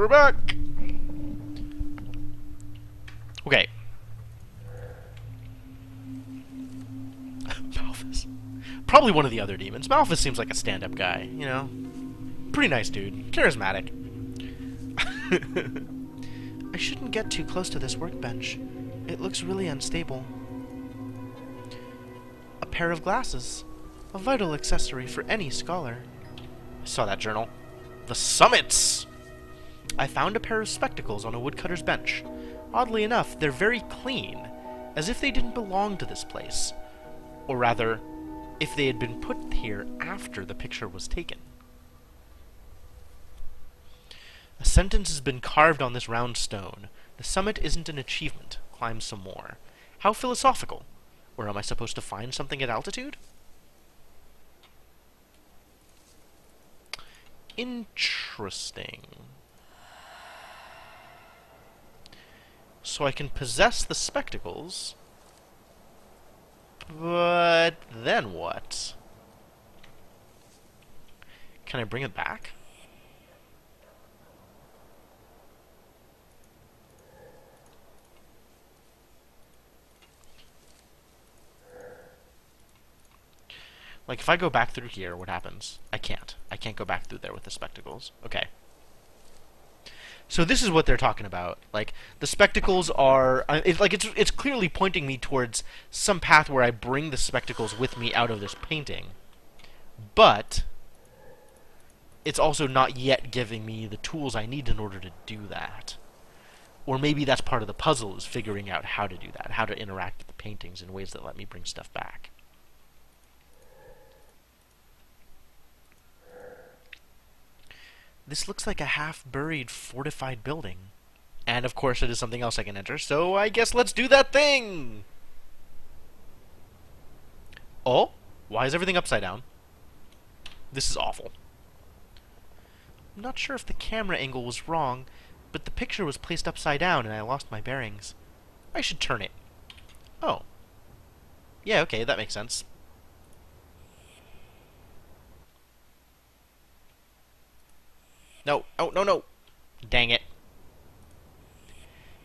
we're back! Okay. Malphus. Probably one of the other demons. Malphus seems like a stand-up guy, you know? Pretty nice dude. Charismatic. I shouldn't get too close to this workbench. It looks really unstable. A pair of glasses. A vital accessory for any scholar. I saw that journal. The summits! I found a pair of spectacles on a woodcutter's bench. Oddly enough, they're very clean, as if they didn't belong to this place. Or rather, if they had been put here after the picture was taken. A sentence has been carved on this round stone. The summit isn't an achievement. Climb some more. How philosophical. Or am I supposed to find something at altitude? Interesting. So I can possess the spectacles, but then what? Can I bring it back? Like, if I go back through here, what happens? I can't. I can't go back through there with the spectacles. Okay. So this is what they're talking about. Like, the spectacles are... it's clearly pointing me towards some path where I bring the spectacles with me out of this painting. But it's also not yet giving me the tools I need in order to do that. Or maybe that's part of the puzzle, is figuring out how to do that, how to interact with the paintings in ways that let me bring stuff back. This looks like a half-buried, fortified building. And, of course, it is something else I can enter, so I guess let's do that thing! Oh? Why is everything upside down? This is awful. I'm not sure if the camera angle was wrong, but the picture was placed upside down and I lost my bearings. I should turn it. Oh. Yeah, okay, that makes sense. No. Oh, no, no. Dang it.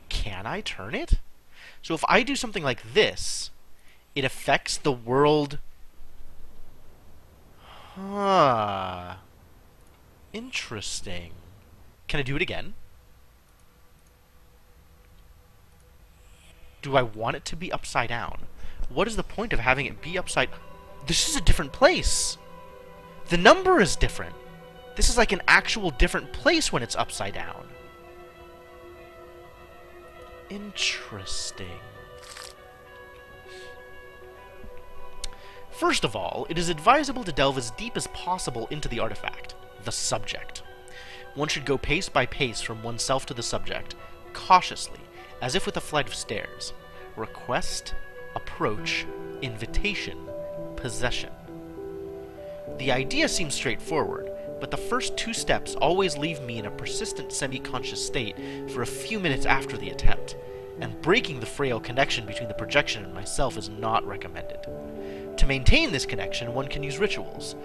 Can I turn it? So if I do something like this, it affects the world... Huh. Interesting. Can I do it again? Do I want it to be upside down? What is the point of having it be upside... This is a different place! The number is different! This is like an actual different place when it's upside down. Interesting. First of all, it is advisable to delve as deep as possible into the artifact, the subject. One should go pace by pace from oneself to the subject, cautiously, as if with a flight of stairs. Request, approach, invitation, possession. The idea seems straightforward, but the first two steps always leave me in a persistent semi-conscious state for a few minutes after the attempt, and breaking the frail connection between the projection and myself is not recommended. To maintain this connection, one can use rituals.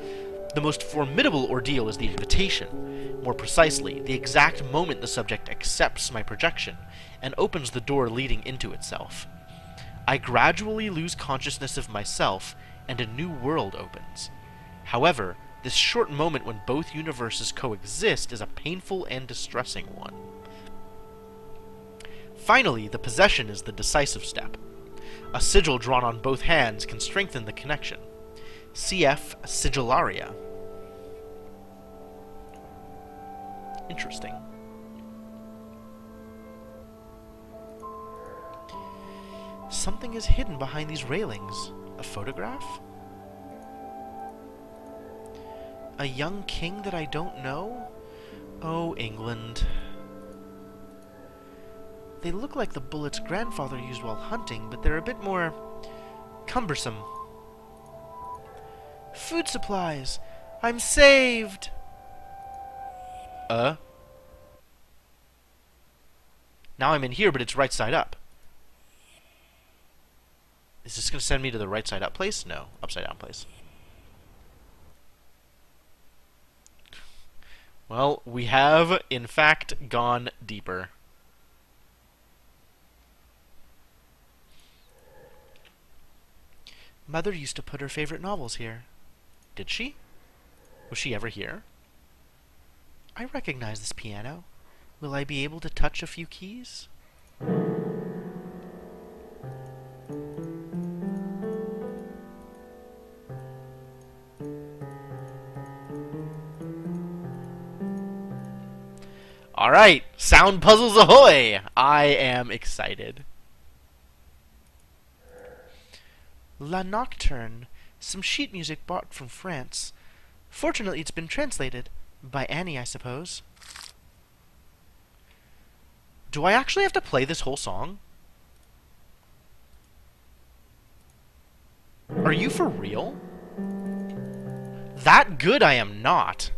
The most formidable ordeal is the invitation. More precisely, the exact moment the subject accepts my projection and opens the door leading into itself. I gradually lose consciousness of myself, and a new world opens. However, this short moment when both universes coexist is a painful and distressing one. Finally, the possession is the decisive step. A sigil drawn on both hands can strengthen the connection. Cf. Sigillaria. Interesting. Something is hidden behind these railings. A photograph? A young king that I don't know? Oh, England. They look like the bullets grandfather used while hunting, but they're a bit more cumbersome. Food supplies! I'm saved! Now I'm in here, but it's right side up. Is this going to send me to the right side up place? No, upside down place. Well, we have, in fact, gone deeper. Mother used to put her favorite novels here. Did she? Was she ever here? I recognize this piano. Will I be able to touch a few keys? Alright, sound puzzles ahoy! I am excited. La Nocturne, some sheet music bought from France. Fortunately, it's been translated. By Annie, I suppose. Do I actually have to play this whole song? Are you for real? That good I am not.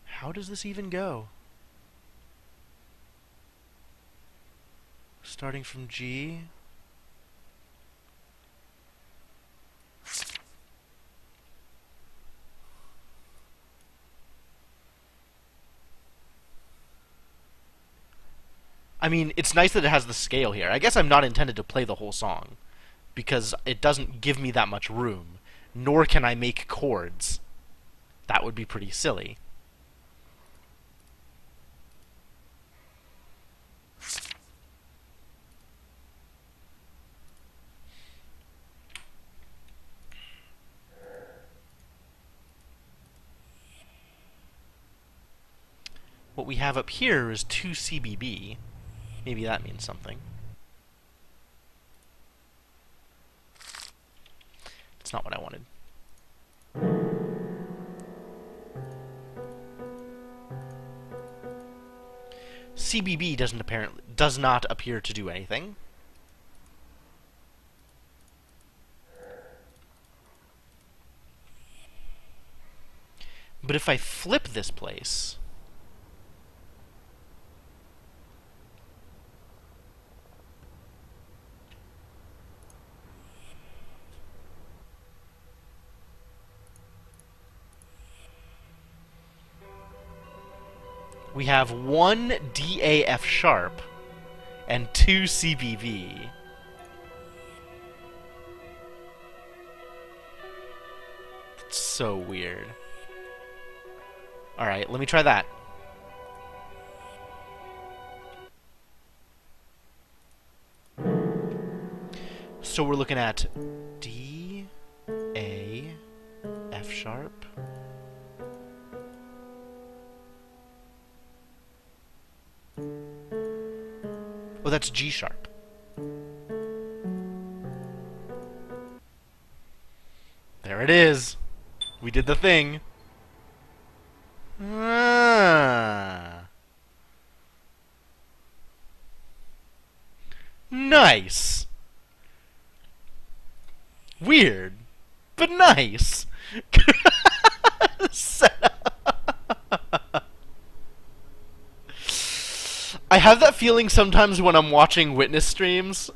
How does this even go? Starting from G. I mean, it's nice that it has the scale here. I guess I'm not intended to play the whole song, because it doesn't give me that much room, nor can I make chords. That would be pretty silly. What we have up here is 2 CBB. Maybe that means something. It's not what I wanted. CBB does not appear to do anything. But if I flip this place, we have 1 DAF sharp and 2 CBB. That's so weird. Alright, let me try that. So we're looking at D, A, F sharp. Oh, that's G sharp. There it is. We did the thing. Ah. Nice. Weird, but nice. I have that feeling sometimes when I'm watching witness streams.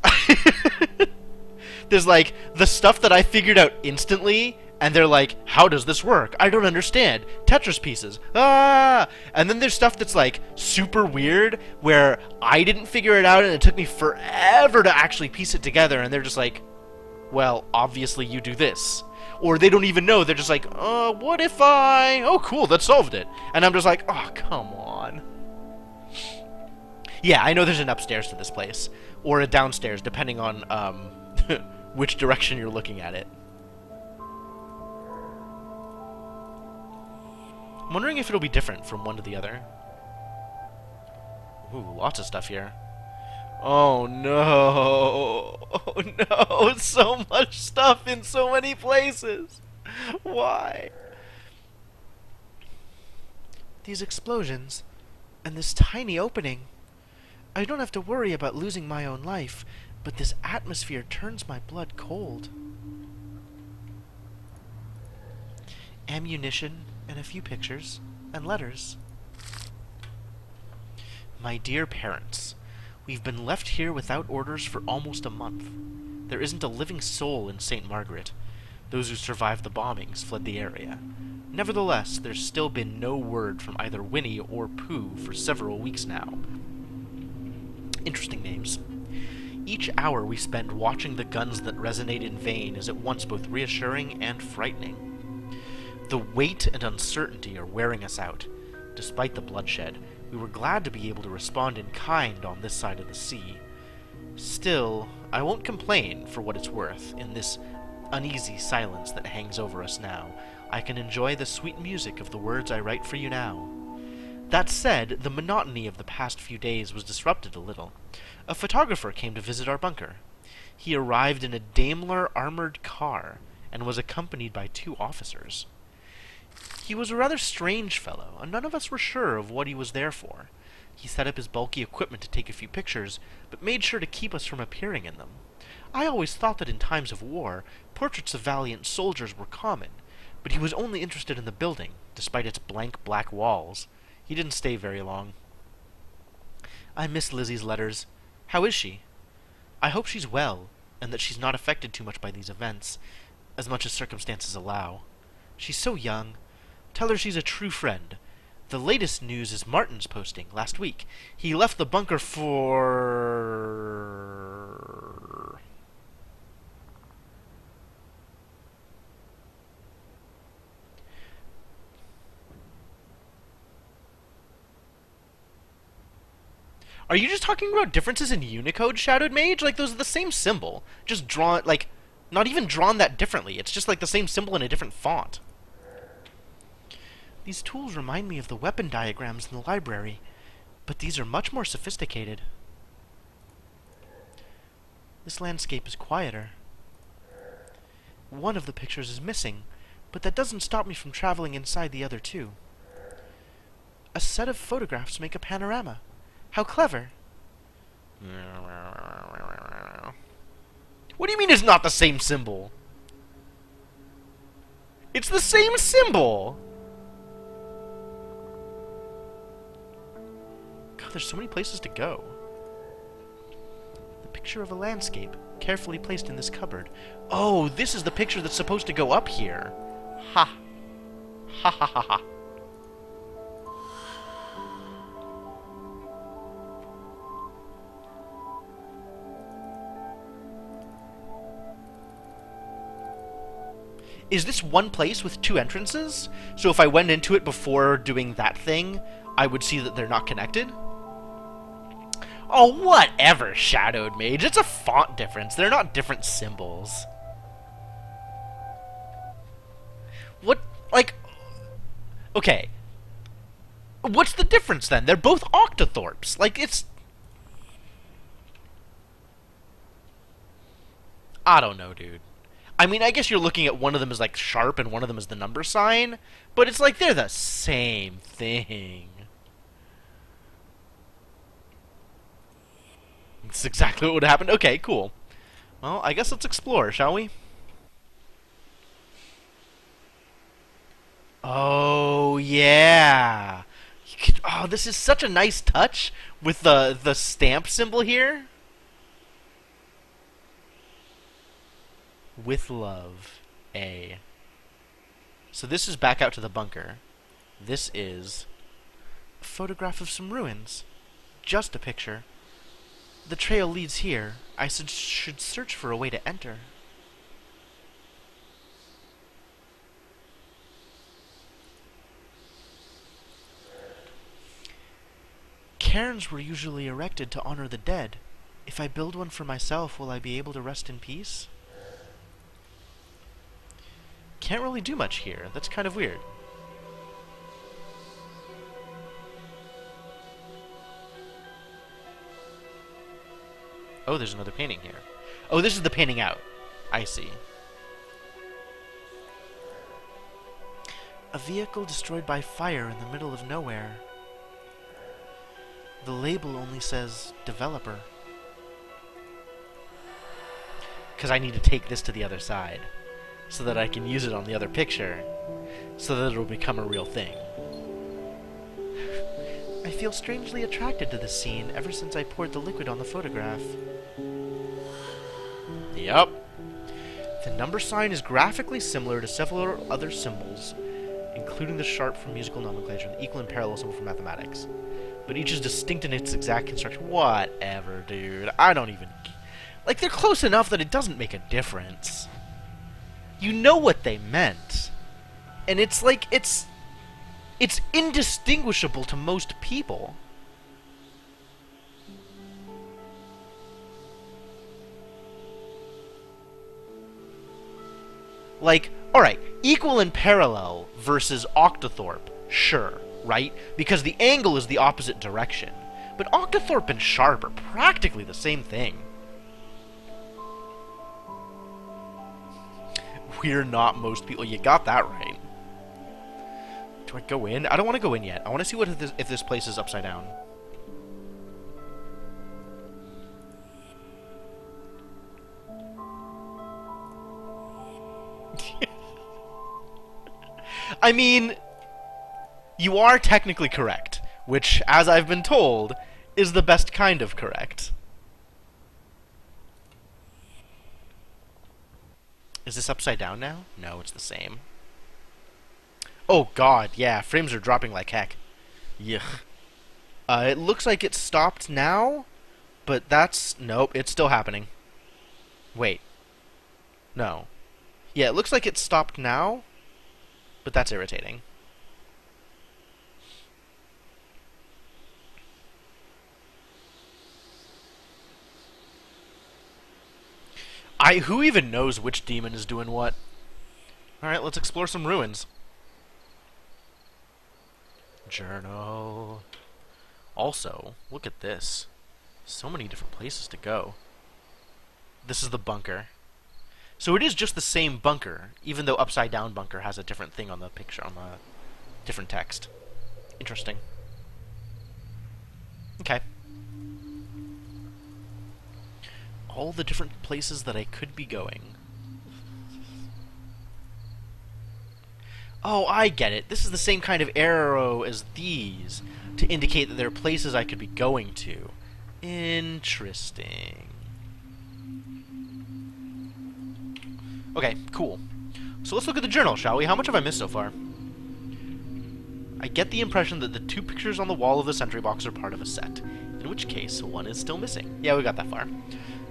There's like the stuff that I figured out instantly, and they're like, how does this work? I don't understand. Tetris pieces. Ah! And then there's stuff that's like super weird, where I didn't figure it out and it took me forever to actually piece it together, and they're just like, well, obviously you do this. Or they don't even know, they're just like, what if I... Oh, cool, that solved it. And I'm just like, oh, come on. Yeah, I know there's an upstairs to this place. Or a downstairs, depending on, which direction you're looking at it. I'm wondering if it'll be different from one to the other. Ooh, lots of stuff here. Oh no! Oh no! So much stuff in so many places! Why? These explosions, and this tiny opening. I don't have to worry about losing my own life, but this atmosphere turns my blood cold. Ammunition, and a few pictures, and letters. My dear parents, we've been left here without orders for almost a month. There isn't a living soul in St. Margaret. Those who survived the bombings fled the area. Nevertheless, there's still been no word from either Winnie or Pooh for several weeks now. Interesting names. Each hour we spend watching the guns that resonate in vain is at once both reassuring and frightening. The weight and uncertainty are wearing us out. Despite the bloodshed, we were glad to be able to respond in kind on this side of the sea. Still, I won't complain for what it's worth. In this uneasy silence that hangs over us now, I can enjoy the sweet music of the words I write for you now. That said, the monotony of the past few days was disrupted a little. A photographer came to visit our bunker. He arrived in a Daimler armored car and was accompanied by 2 officers. He was a rather strange fellow, and none of us were sure of what he was there for. He set up his bulky equipment to take a few pictures, but made sure to keep us from appearing in them. I always thought that in times of war, portraits of valiant soldiers were common, but he was only interested in the building, despite its blank black walls. He didn't stay very long. I miss Lizzie's letters. How is she? I hope she's well, and that she's not affected too much by these events, as much as circumstances allow. She's so young. Tell her she's a true friend. The latest news is Martin's posting last week. He left the bunker for... Are you just talking about differences in Unicode, Shadowed Mage? Like, those are the same symbol. Just drawn, like, not even drawn that differently. It's just like the same symbol in a different font. These tools remind me of the weapon diagrams in the library, but these are much more sophisticated. This landscape is quieter. One of the pictures is missing, but that doesn't stop me from traveling inside the other 2. A set of photographs make a panorama. How clever. What do you mean it's not the same symbol? It's the same symbol! God, there's so many places to go. The picture of a landscape, carefully placed in this cupboard. Oh, this is the picture that's supposed to go up here. Ha. Ha ha ha ha. Is this one place with 2 entrances? So if I went into it before doing that thing, I would see that they're not connected? Oh, whatever, Shadowed Mage. It's a font difference. They're not different symbols. What, like... Okay. What's the difference, then? They're both octothorpes. Like, it's... I don't know, dude. I mean, I guess you're looking at one of them as, like, sharp and one of them as the number sign, but it's like they're the same thing. That's exactly what would happen. Okay, cool. Well, I guess let's explore, shall we? Oh, yeah. Oh, this is such a nice touch with the stamp symbol here. With love, A. So this is back out to the bunker. This is a photograph of some ruins. Just a picture. The trail leads here. I should search for a way to enter. Cairns were usually erected to honor the dead. If I build one for myself, will I be able to rest in peace? Can't really do much here. That's kind of weird. Oh, there's another painting here. Oh, this is the painting out. I see. A vehicle destroyed by fire in the middle of nowhere. The label only says developer. Because I need to take this to the other side, so that I can use it on the other picture, so that it'll become a real thing. I feel strangely attracted to this scene ever since I poured the liquid on the photograph. Yep. The number sign is graphically similar to several other symbols, including the sharp from musical nomenclature and the equal and parallel symbol from mathematics. But each is distinct in its exact construction. Whatever, dude. I don't even... Like, they're close enough that it doesn't make a difference. You know what they meant. And it's like, it's indistinguishable to most people. Like, alright, equal and parallel versus octothorpe, sure, right? Because the angle is the opposite direction. But octothorpe and sharp are practically the same thing. We're not most people. You got that right. Do I go in? I don't want to go in yet. I want to see what if this place is upside down. I mean, you are technically correct, which, as I've been told, is the best kind of correct. Is this upside down now? No, it's the same. Oh god, yeah, frames are dropping like heck. Yuck. It looks like it stopped now, but that's... Nope, it's still happening. Wait. No. Yeah, it looks like it stopped now, but that's irritating. Who even knows which demon is doing what? Alright, let's explore some ruins. Journal. Also, look at this. So many different places to go. This is the bunker. So it is just the same bunker, even though Upside Down Bunker has a different thing on the picture, on the different text. Interesting. Okay. All the different places that I could be going. Oh, I get it. This is the same kind of arrow as these, to indicate that there are places I could be going to. Interesting. Okay, cool. So let's look at the journal, shall we? How much have I missed so far? I get the impression that the two pictures on the wall of the sentry box are part of a set, in which case one is still missing. Yeah, we got that far.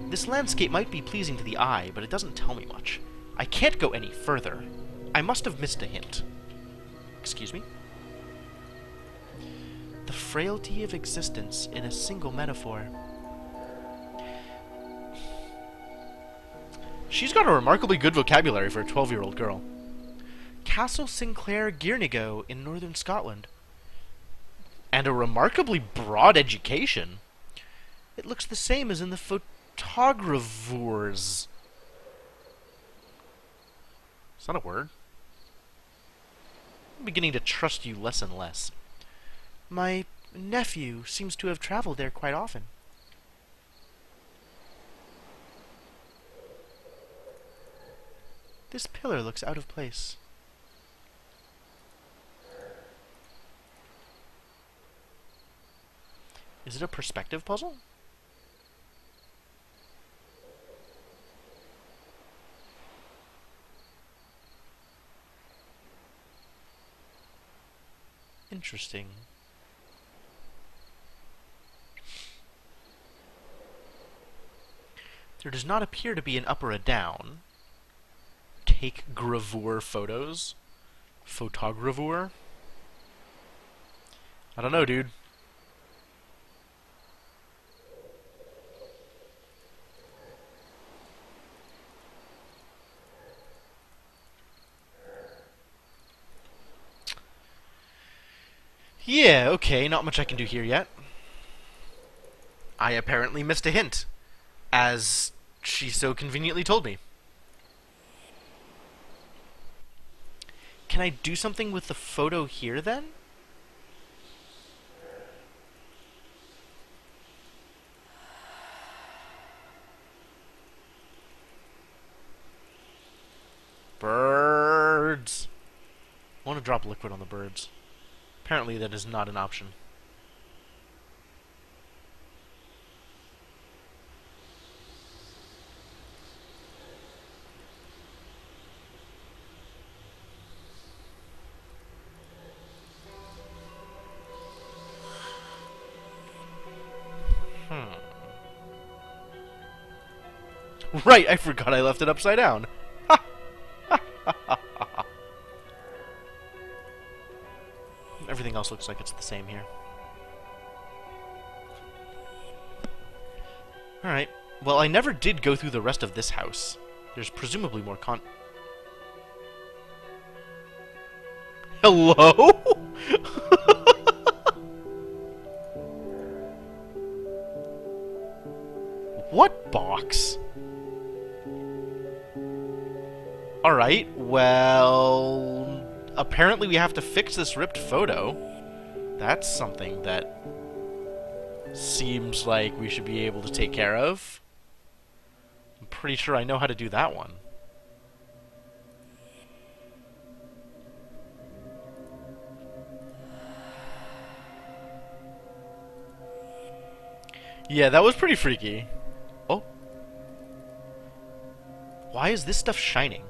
This landscape might be pleasing to the eye, but it doesn't tell me much. I can't go any further. I must have missed a hint. Excuse me? The frailty of existence in a single metaphor. She's got a remarkably good vocabulary for a 12-year-old girl. Castle Sinclair Girnigo in northern Scotland. And a remarkably broad education. It looks the same as in the photographers. Is that a word? I'm beginning to trust you less and less. My nephew seems to have traveled there quite often. This pillar looks out of place. Is it a perspective puzzle? Interesting. There does not appear to be an up or a down. Take gravure photos? Photogravure? I don't know, dude. Yeah, okay, not much I can do here yet. I apparently missed a hint, as she so conveniently told me. Can I do something with the photo here, then? Birds! I want to drop liquid on the birds. Apparently that is not an option. Right, I forgot I left it upside down. Everything else looks like it's the same here. Alright. Well, I never did go through the rest of this house. There's presumably more Hello? What box? Alright, well... apparently we have to fix this ripped photo. That's something that seems like we should be able to take care of. I'm pretty sure I know how to do that one. Yeah, that was pretty freaky. Oh. Why is this stuff shining?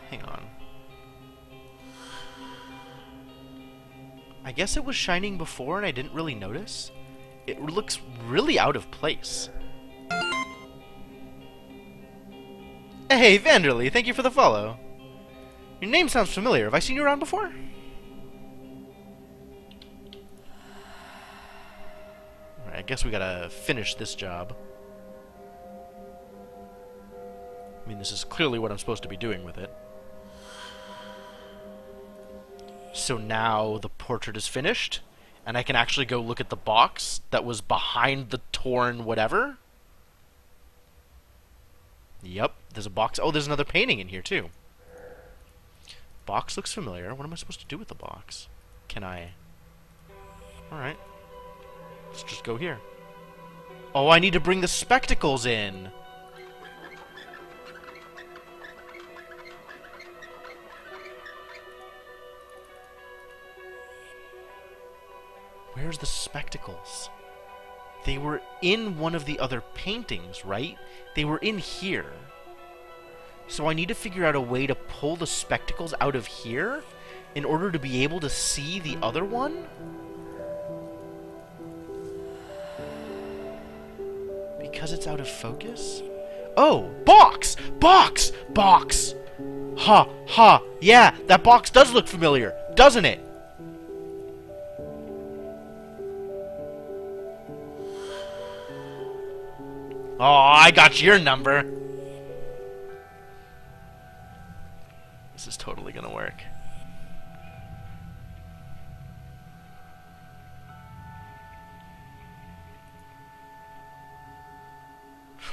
Hang on. I guess it was shining before and I didn't really notice. It looks really out of place. Hey, Vanderly, thank you for the follow. Your name sounds familiar. Have I seen you around before? Alright, I guess we gotta finish this job. I mean, this is clearly what I'm supposed to be doing with it. So now the portrait is finished, and I can actually go look at the box that was behind the torn whatever. Yep, there's a box. Oh, there's another painting in here, too. Box looks familiar. What am I supposed to do with the box? Can I... Alright. Let's just go here. Oh, I need to bring the spectacles in! Where's the spectacles? They were in one of the other paintings, right? They were in here. So I need to figure out a way to pull the spectacles out of here in order to be able to see the other one? Because it's out of focus? Oh! Box! Box! Box! Ha! Ha! Yeah, that box does look familiar, doesn't it? Oh, I got your number! This is totally gonna work.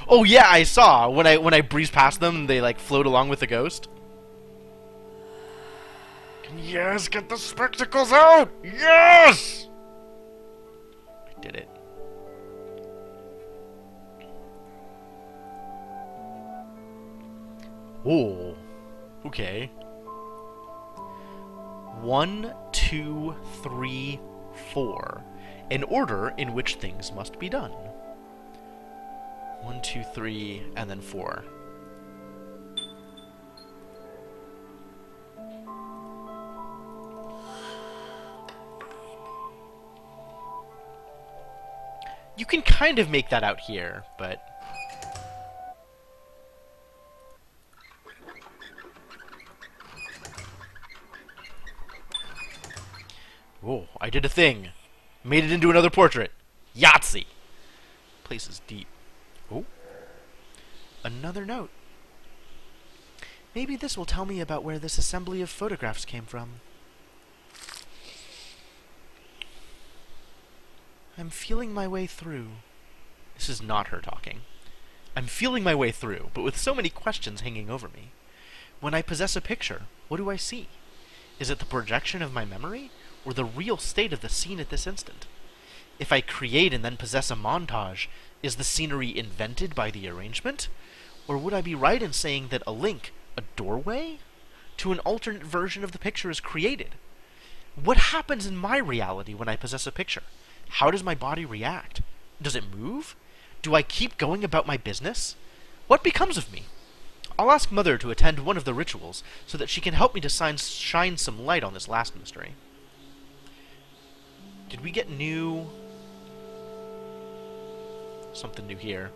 Oh yeah, I saw when I breezed past them, they like float along with the ghost. Yes, get the spectacles out! Yes! I did it. Oh, okay. 1, 2, 3, 4. An order in which things must be done. 1, 2, 3, and then 4. You can kind of make that out here, but... Oh, I did a thing. Made it into another portrait. Yahtzee! Place is deep. Oh. Another note. Maybe this will tell me about where this assembly of photographs came from. I'm feeling my way through. This is not her talking. I'm feeling my way through, but with so many questions hanging over me. When I possess a picture, what do I see? Is it the projection of my memory, or the real state of the scene at this instant? If I create and then possess a montage, is the scenery invented by the arrangement? Or would I be right in saying that a link, a doorway, to an alternate version of the picture is created? What happens in my reality when I possess a picture? How does my body react? Does it move? Do I keep going about my business? What becomes of me? I'll ask Mother to attend one of the rituals so that she can help me to shine some light on this last mystery. Did we get new... something new here.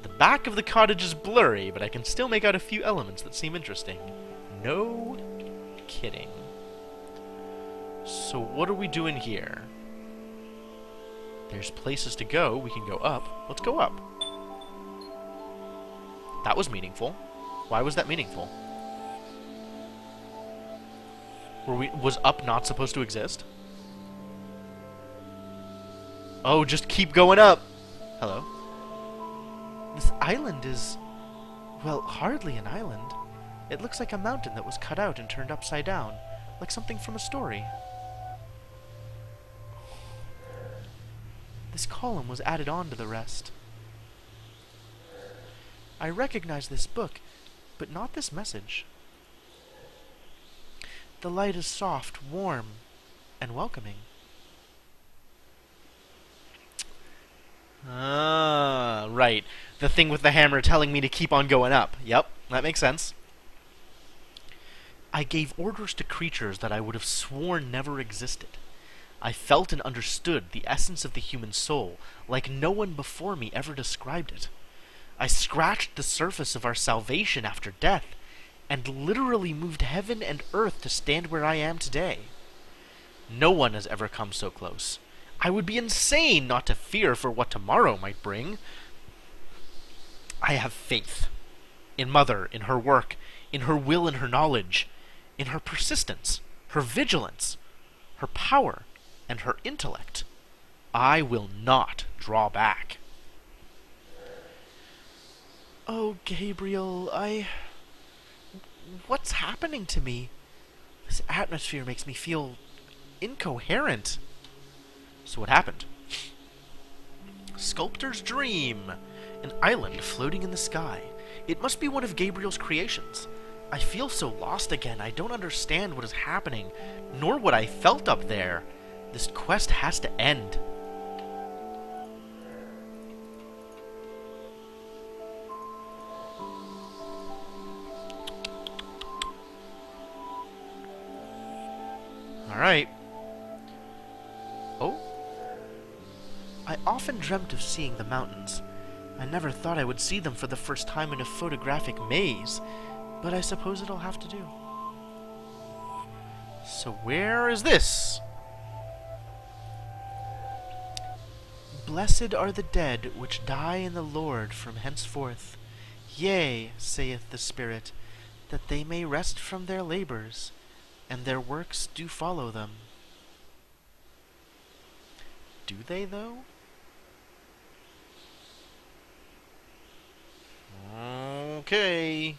The back of the cottage is blurry, but I can still make out a few elements that seem interesting. No kidding. So what are we doing here? There's places to go. We can go up. Let's go up. That was meaningful. Why was that meaningful? Was up not supposed to exist? Oh, just keep going up. Hello? This island is... well, hardly an island. It looks like a mountain that was cut out and turned upside down, like something from a story. This column was added on to the rest. I recognize this book, but not this message. The light is soft, warm, and welcoming. Ah, right. The thing with the hammer telling me to keep on going up. Yep, that makes sense. I gave orders to creatures that I would have sworn never existed. I felt and understood the essence of the human soul, like no one before me ever described it. I scratched the surface of our salvation after death, and literally moved heaven and earth to stand where I am today. No one has ever come so close. I would be insane not to fear for what tomorrow might bring. I have faith in Mother, in her work, in her will and her knowledge, in her persistence, her vigilance, her power, and her intellect. I will not draw back. Oh, Gabriel, what's happening to me? This atmosphere makes me feel incoherent. So what happened? Sculptor's dream. An island floating in the sky. It must be one of Gabriel's creations. I feel so lost again. I don't understand what is happening, nor what I felt up there. This quest has to end. Alright. Oh? I often dreamt of seeing the mountains. I never thought I would see them for the first time in a photographic maze, but I suppose it'll have to do. So where is this? Blessed are the dead which die in the Lord from henceforth. Yea, saith the Spirit, that they may rest from their labors, and their works do follow them. Do they, though? Okay.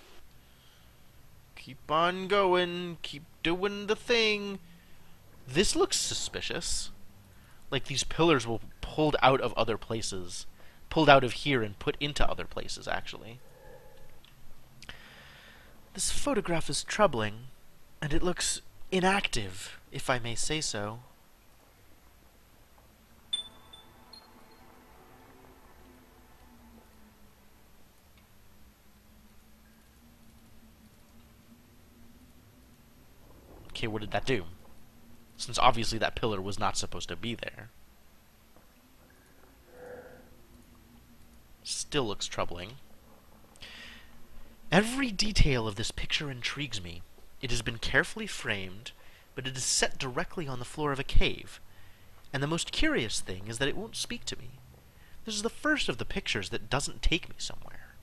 Keep on going. Keep doing the thing. This looks suspicious. Like these pillars were pulled out of other places. Pulled out of here and put into other places, actually. This photograph is troubling, and it looks inactive, if I may say so. Okay, what did that do? Since obviously that pillar was not supposed to be there. Still looks troubling. Every detail of this picture intrigues me. It has been carefully framed, but it is set directly on the floor of a cave. And the most curious thing is that it won't speak to me. This is the first of the pictures that doesn't take me somewhere.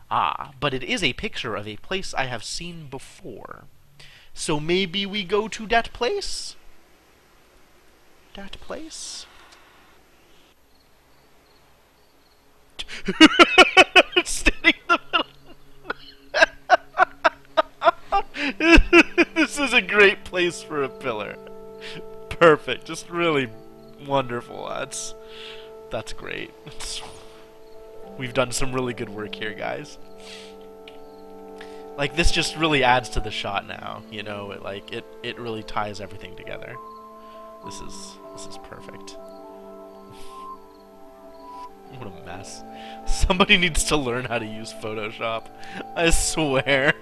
Ah, but it is a picture of a place I have seen before. So maybe we go to that place? That place? Standing in the middle. This is a great place for a pillar. Perfect. Just really wonderful. That's great. We've done some really good work here, guys. Like, this just really adds to the shot now, you know? It really ties everything together. This is perfect. What a mess. Somebody needs to learn how to use Photoshop. I swear.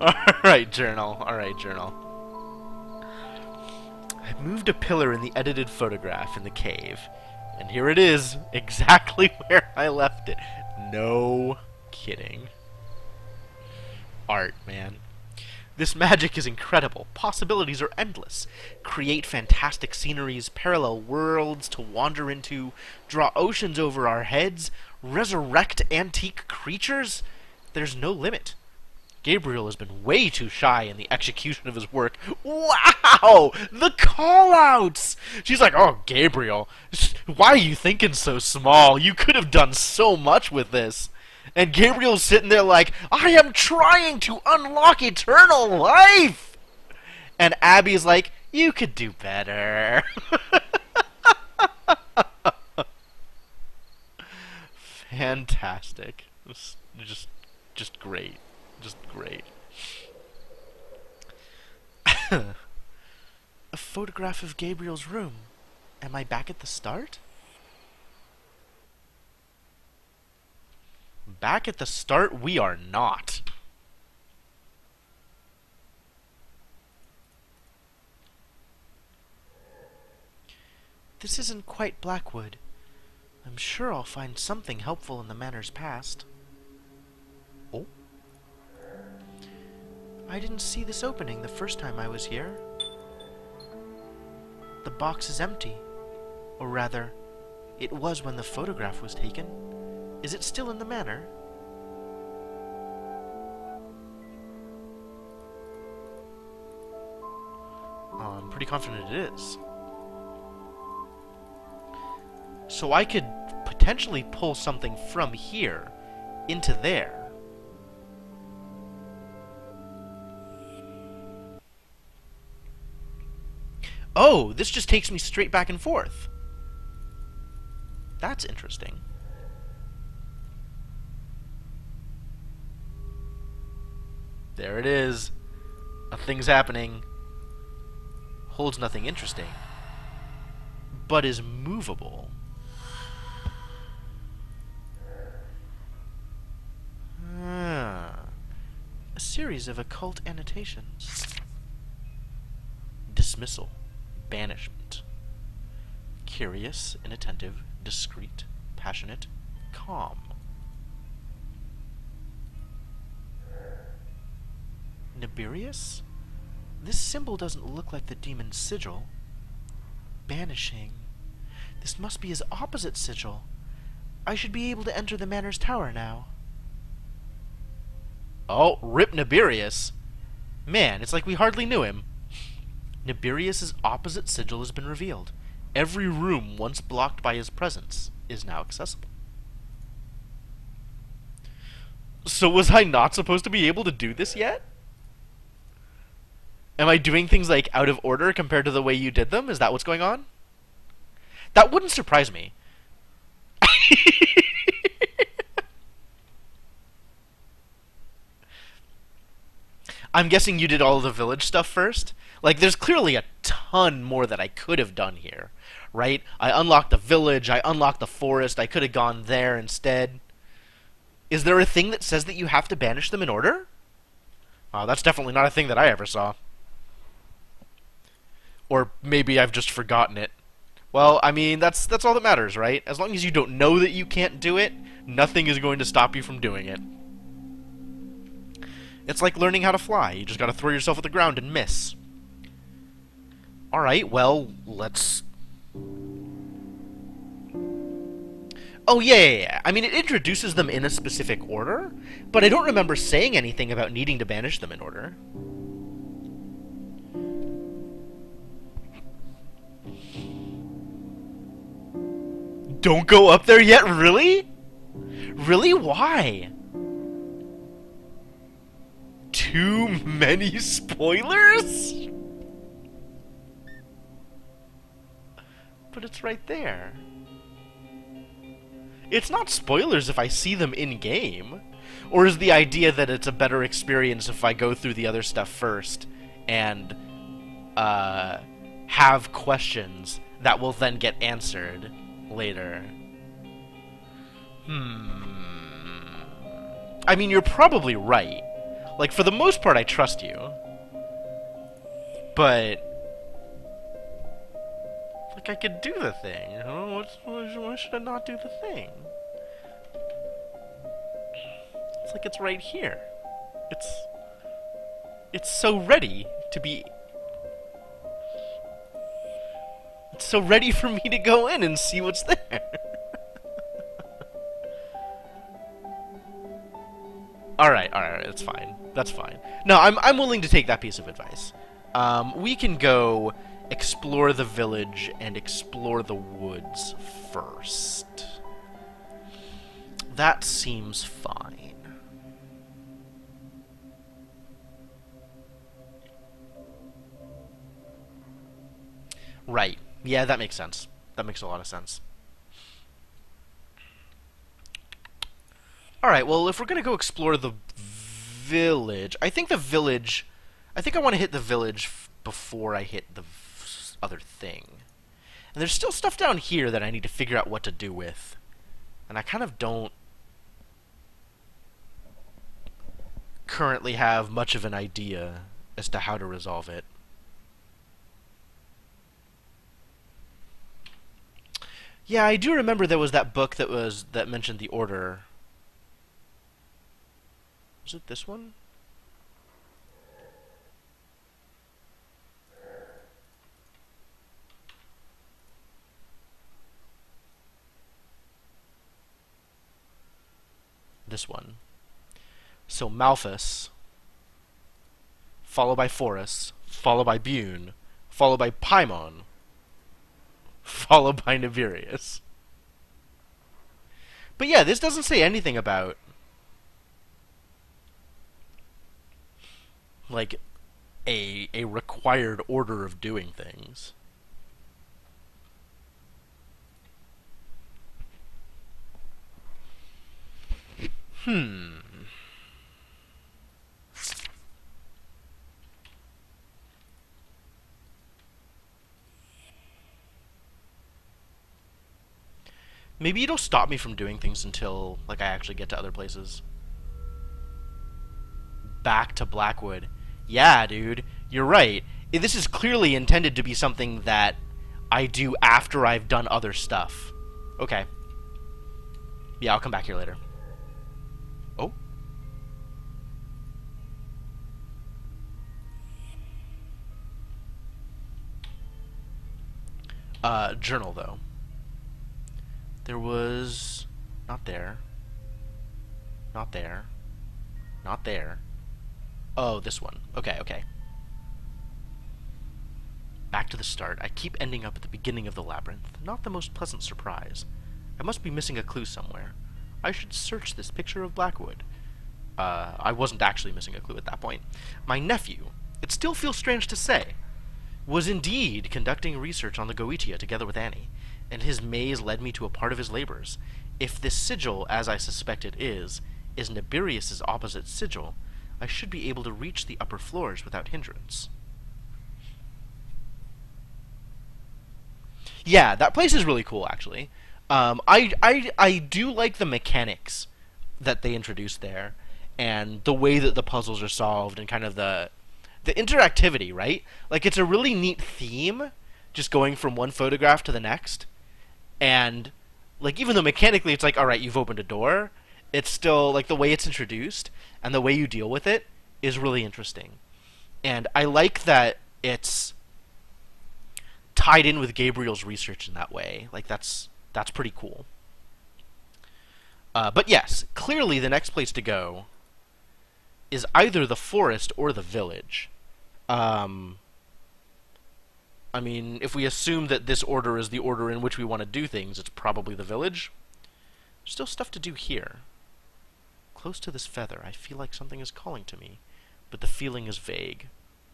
Alright, journal. Alright, journal. moved a pillar in the edited photograph in the cave. And here it is, exactly where I left it. No kidding. Art, man. This magic is incredible. Possibilities are endless. Create fantastic sceneries, parallel worlds to wander into, draw oceans over our heads, resurrect antique creatures. There's no limit. Gabriel has been way too shy in the execution of his work. Wow! The call-outs! She's like, oh, Gabriel, why are you thinking so small? You could have done so much with this. And Gabriel's sitting there like, I am trying to unlock eternal life! And Abby's like, you could do better. Fantastic. Just great. Just great. A photograph of Gabriel's room. Am I back at the start? Back at the start, we are not. This isn't quite Blackwood. I'm sure I'll find something helpful in the manor's past. Oh? I didn't see this opening the first time I was here. The box is empty. Or rather, it was when the photograph was taken. Is it still in the manor? I'm pretty confident it is. So I could potentially pull something from here into there. Oh, this just takes me straight back and forth. That's interesting. There it is. A thing's happening. Holds nothing interesting. But is movable. A series of occult annotations. Dismissal. Banishment. Curious, inattentive, discreet, passionate, calm. Nibirius? This symbol doesn't look like the demon's sigil. Banishing. This must be his opposite sigil. I should be able to enter the manor's tower now. Oh, rip Nibirius. Man, it's like we hardly knew him. Nibirius' opposite sigil has been revealed. Every room once blocked by his presence is now accessible. So was I not supposed to be able to do this yet? Am I doing things like out of order compared to the way you did them? Is that what's going on? That wouldn't surprise me. I'm guessing you did all of the village stuff first? Like, there's clearly a ton more that I could have done here, right? I unlocked the village, I unlocked the forest, I could have gone there instead. Is there a thing that says that you have to banish them in order? That's definitely not a thing that I ever saw. Or maybe I've just forgotten it. Well, I mean, that's all that matters, right? As long as you don't know that you can't do it, nothing is going to stop you from doing it. It's like learning how to fly. You just gotta throw yourself at the ground and miss. Alright, well, let's... Oh, yeah. I mean, it introduces them in a specific order, but I don't remember saying anything about needing to banish them in order. Don't go up there yet? Really? Really? Why? Too many spoilers? But it's right there. It's not spoilers if I see them in-game. Or is the idea that it's a better experience if I go through the other stuff first and have questions that will then get answered later? I mean, you're probably right. Like, for the most part, I trust you. But like I could do the thing. You know? Why should I not do the thing? It's like it's right here. It's so ready to be... It's so ready for me to go in and see what's there. Alright, that's fine. That's fine. No, I'm willing to take that piece of advice. We can go explore the village and explore the woods first. That seems fine. Right. Yeah, that makes sense. That makes a lot of sense. Alright, well, if we're going to go explore the village... I think I want to hit the village before I hit the other thing. And there's still stuff down here that I need to figure out what to do with. And I kind of don't currently have much of an idea as to how to resolve it. Yeah, I do remember there was that book that mentioned the order. Was it this one? This one. So Malthus, followed by Forus, followed by Bune, followed by Paimon, followed by Navirius. But yeah, this doesn't say anything about like a required order of doing things. Maybe it'll stop me from doing things until like I actually get to other places. Back to Blackwood. Yeah, dude, you're right. This is clearly intended to be something that I do after I've done other stuff. Okay. Yeah, I'll come back here later. Oh? Journal, though. There was... Not there. Not there. Not there. Oh, this one. Okay, okay. Back to the start. I keep ending up at the beginning of the labyrinth. Not the most pleasant surprise. I must be missing a clue somewhere. I should search this picture of Blackwood. I wasn't actually missing a clue at that point. My nephew, it still feels strange to say, was indeed conducting research on the Goetia together with Annie, and his maze led me to a part of his labors. If this sigil, as I suspect it is Nabirius's opposite sigil, I should be able to reach the upper floors without hindrance. Yeah, that place is really cool, actually. I do like the mechanics that they introduced there, and the way that the puzzles are solved, and kind of the interactivity, right? Like, it's a really neat theme, just going from one photograph to the next, and, like, even though mechanically it's like, alright, you've opened a door, it's still, like, the way it's introduced, and the way you deal with it, is really interesting. And I like that it's tied in with Gabriel's research in that way. Like, that's pretty cool. But yes, clearly the next place to go is either the forest or the village. I mean, if we assume that this order is the order in which we want to do things, it's probably the village. There's still stuff to do here. Close to this feather, I feel like something is calling to me, but the feeling is vague.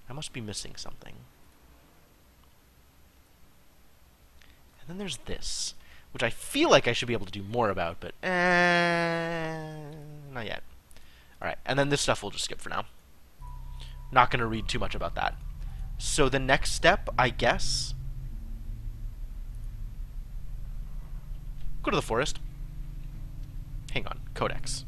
I must be missing something. And then there's this, which I feel like I should be able to do more about, but not yet. Alright, and then this stuff we'll just skip for now. Not going to read too much about that. So the next step, I guess... Go to the forest. Hang on, Codex.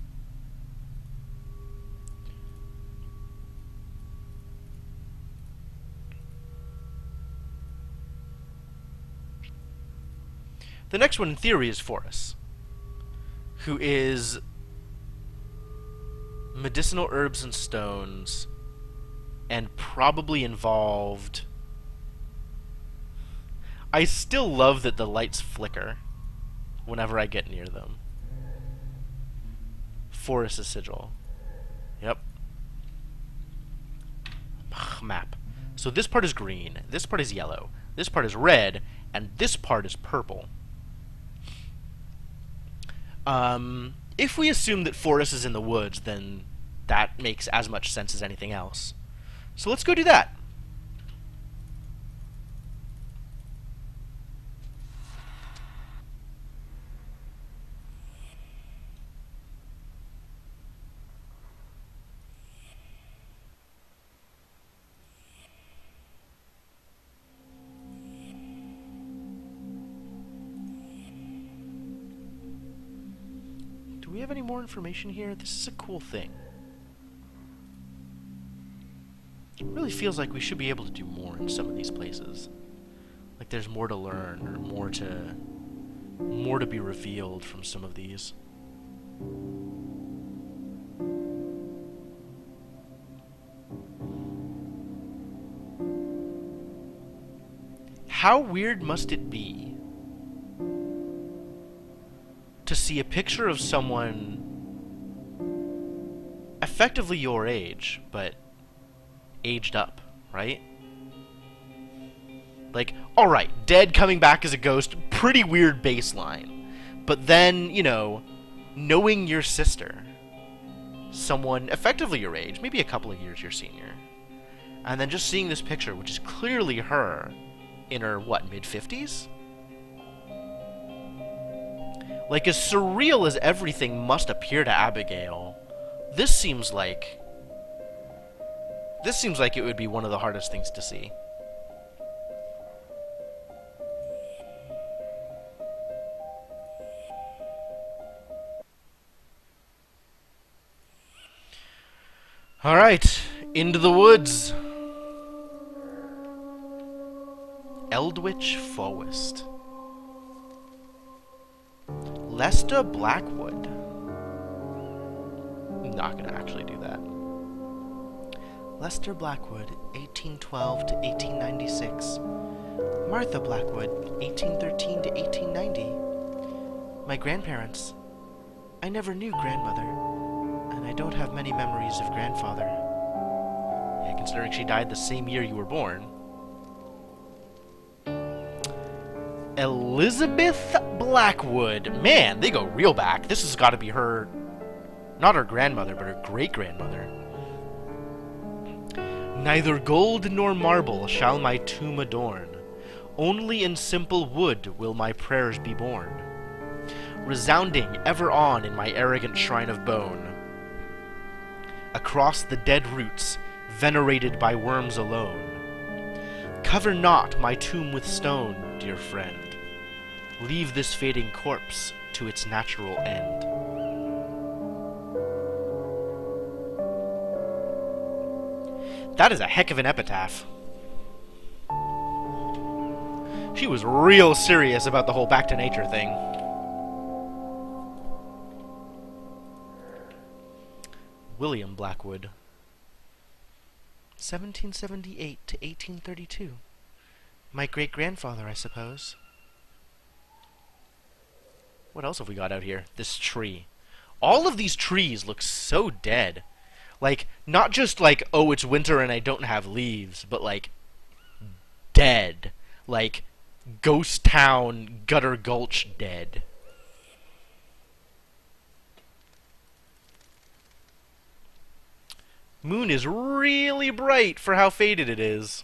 The next one, in theory, is Forus, who is medicinal herbs and stones, and probably involved... I still love that the lights flicker whenever I get near them. Forus' sigil. Yep. Map. So this part is green, this part is yellow, this part is red, and this part is purple. If we assume that Forus is in the woods, then that makes as much sense as anything else. So let's go do that. Do we have any more information here? This is a cool thing. It really feels like we should be able to do more in some of these places. Like there's more to learn, or more to be revealed from some of these. How weird must it be to see a picture of someone effectively your age, but aged up, right? Like, alright, dead coming back as a ghost, pretty weird baseline. But then, you know, knowing your sister, someone effectively your age, maybe a couple of years your senior, and then just seeing this picture, which is clearly her in her, what, mid-50s? Like, as surreal as everything must appear to Abigail, this seems like it would be one of the hardest things to see. Alright, into the woods. Eldwich Forest. Lester Blackwood. Not gonna actually do that. Lester Blackwood, 1812 to 1896. Martha Blackwood, 1813 to 1890. My grandparents. I never knew grandmother, and I don't have many memories of grandfather. Yeah, considering she died the same year you were born. Elizabeth Blackwood. Man, they go real back. This has got to be her, not her grandmother, but her great-grandmother. Neither gold nor marble shall my tomb adorn. Only in simple wood will my prayers be born, resounding ever on in my arrogant shrine of bone. Across the dead roots, venerated by worms alone. Cover not my tomb with stone, dear friend. Leave this fading corpse to its natural end. That is a heck of an epitaph. She was real serious about the whole back to nature thing. William Blackwood. 1778 to 1832. My great-grandfather, I suppose. What else have we got out here? This tree. All of these trees look so dead. Like, not just like, oh, it's winter and I don't have leaves, but like, dead. Like, Ghost Town, Gutter Gulch dead. Moon is really bright for how faded it is.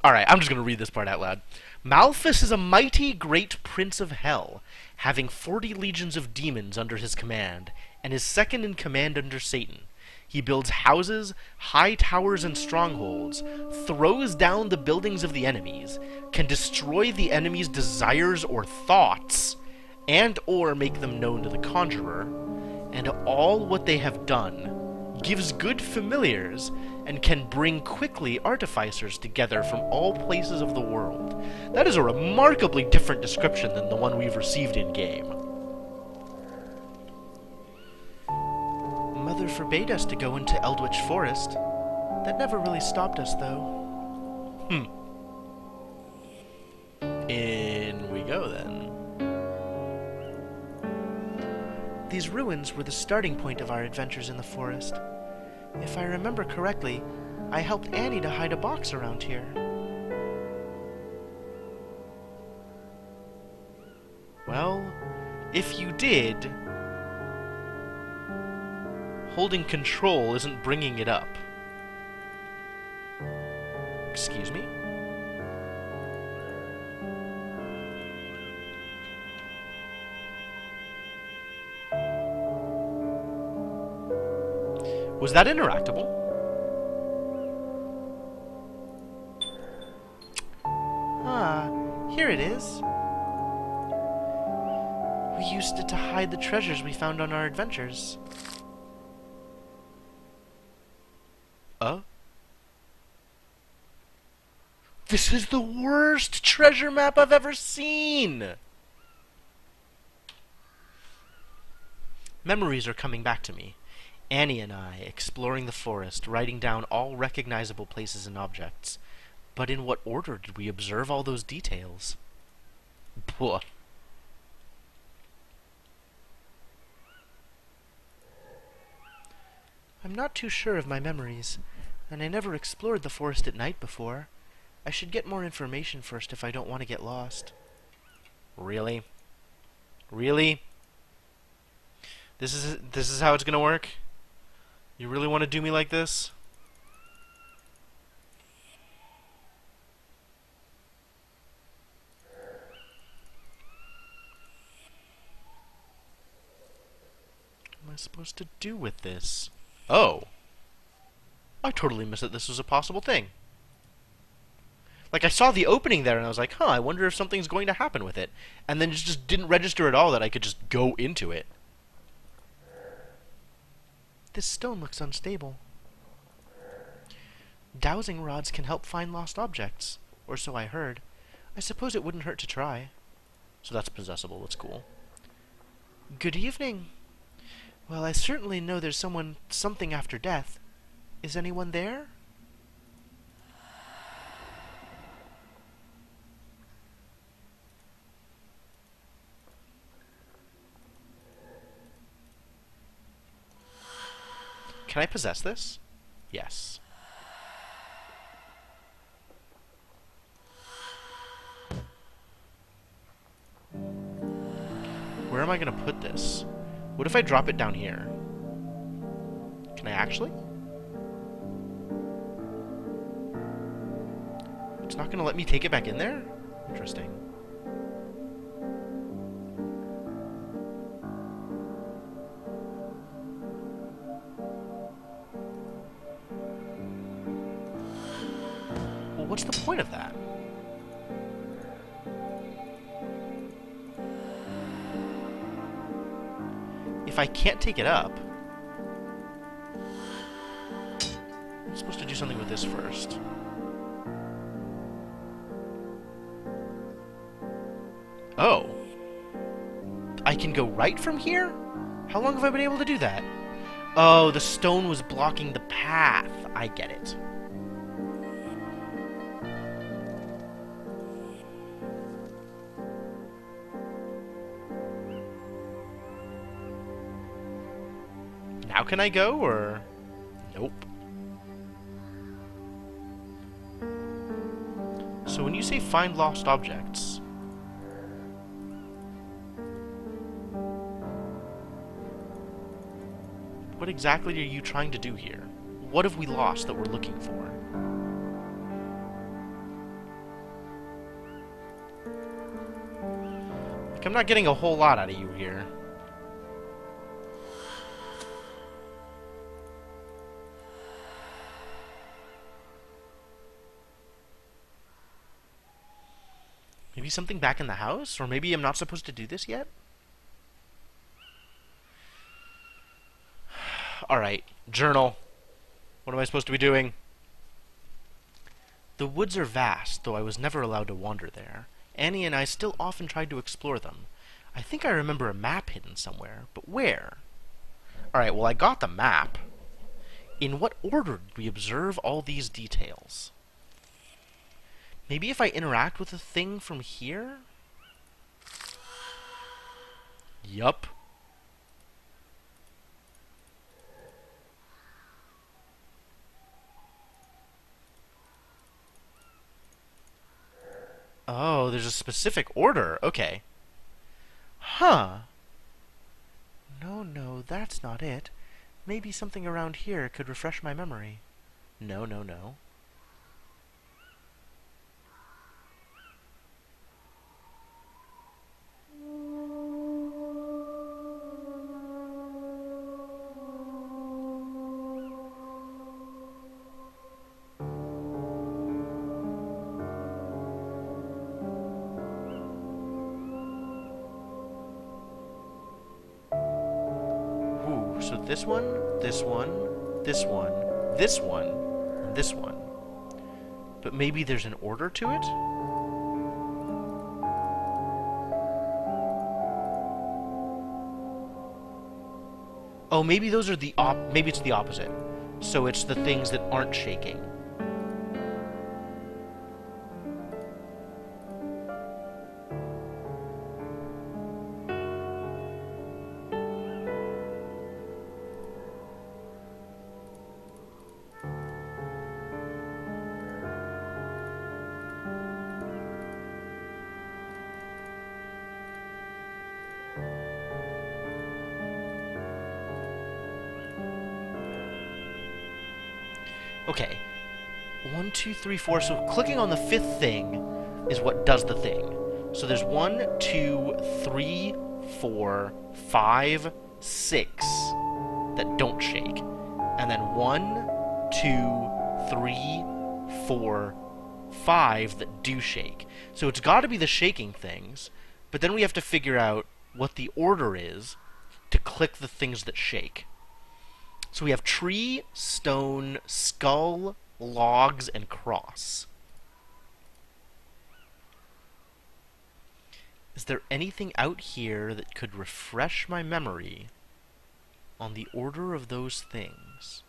Alright, I'm just going to read this part out loud. Malthus is a mighty great prince of hell, having 40 legions of demons under his command, and is second in command under Satan. He builds houses, high towers, and strongholds, throws down the buildings of the enemies, can destroy the enemy's desires or thoughts, and or make them known to the conjurer, and all what they have done, gives good familiars, and can bring quickly artificers together from all places of the world. That is a remarkably different description than the one we've received in-game. Mother forbade us to go into Eldritch Forest. That never really stopped us, though. In we go, then. These ruins were the starting point of our adventures in the forest. If I remember correctly, I helped Annie to hide a box around here. Well, if you did, holding control isn't bringing it up. Excuse me? Was that interactable? Ah, here it is. We used it to hide the treasures we found on our adventures. This is the worst treasure map I've ever seen! Memories are coming back to me. Annie and I, exploring the forest, writing down all recognizable places and objects. But in what order did we observe all those details? Blah. I'm not too sure of my memories, and I never explored the forest at night before. I should get more information first if I don't want to get lost. Really? Really? This is how it's gonna work? You really want to do me like this? What am I supposed to do with this? Oh. I totally missed that this was a possible thing. Like, I saw the opening there, and I was like, huh, I wonder if something's going to happen with it. And then it just didn't register at all that I could just go into it. This stone looks unstable. Dowsing rods can help find lost objects. Or so I heard. I suppose it wouldn't hurt to try. So that's possessable, that's cool. Good evening. Well, I certainly know there's something after death. Is anyone there? Can I possess this? Yes. Where am I going to put this? What if I drop it down here? Can I actually? It's not going to let me take it back in there? Interesting. Well, what's the point of that? If I can't take it up, I'm supposed to do something with this first. Oh. I can go right from here? How long have I been able to do that? Oh, the stone was blocking the path. I get it. Now can I go, or... Nope. So when you say find lost objects... what exactly are you trying to do here? What have we lost that we're looking for? Like, I'm not getting a whole lot out of you here. Maybe something back in the house? Or maybe I'm not supposed to do this yet? Alright, journal. What am I supposed to be doing? The woods are vast, though I was never allowed to wander there. Annie and I still often tried to explore them. I think I remember a map hidden somewhere, but where? Alright, well, I got the map. In what order did we observe all these details? Maybe if I interact with a thing from here? Yup. Oh, there's a specific order. Okay. Huh. No, that's not it. Maybe something around here could refresh my memory. No. Ooh, so this one, this one, this one, this one, and this one. But maybe there's an order to it? Oh, maybe those are maybe it's the opposite. So it's the things that aren't shaking. Okay. 1, 2, 3, 4. So clicking on the fifth thing is what does the thing. So there's 1, 2, 3, 4, 5, 6 that don't shake. And then 1, 2, 3, 4, 5 that do shake. So it's got to be the shaking things, but then we have to figure out what the order is to click the things that shake. So we have tree, stone, skull, logs, and cross. Is there anything out here that could refresh my memory on the order of those things?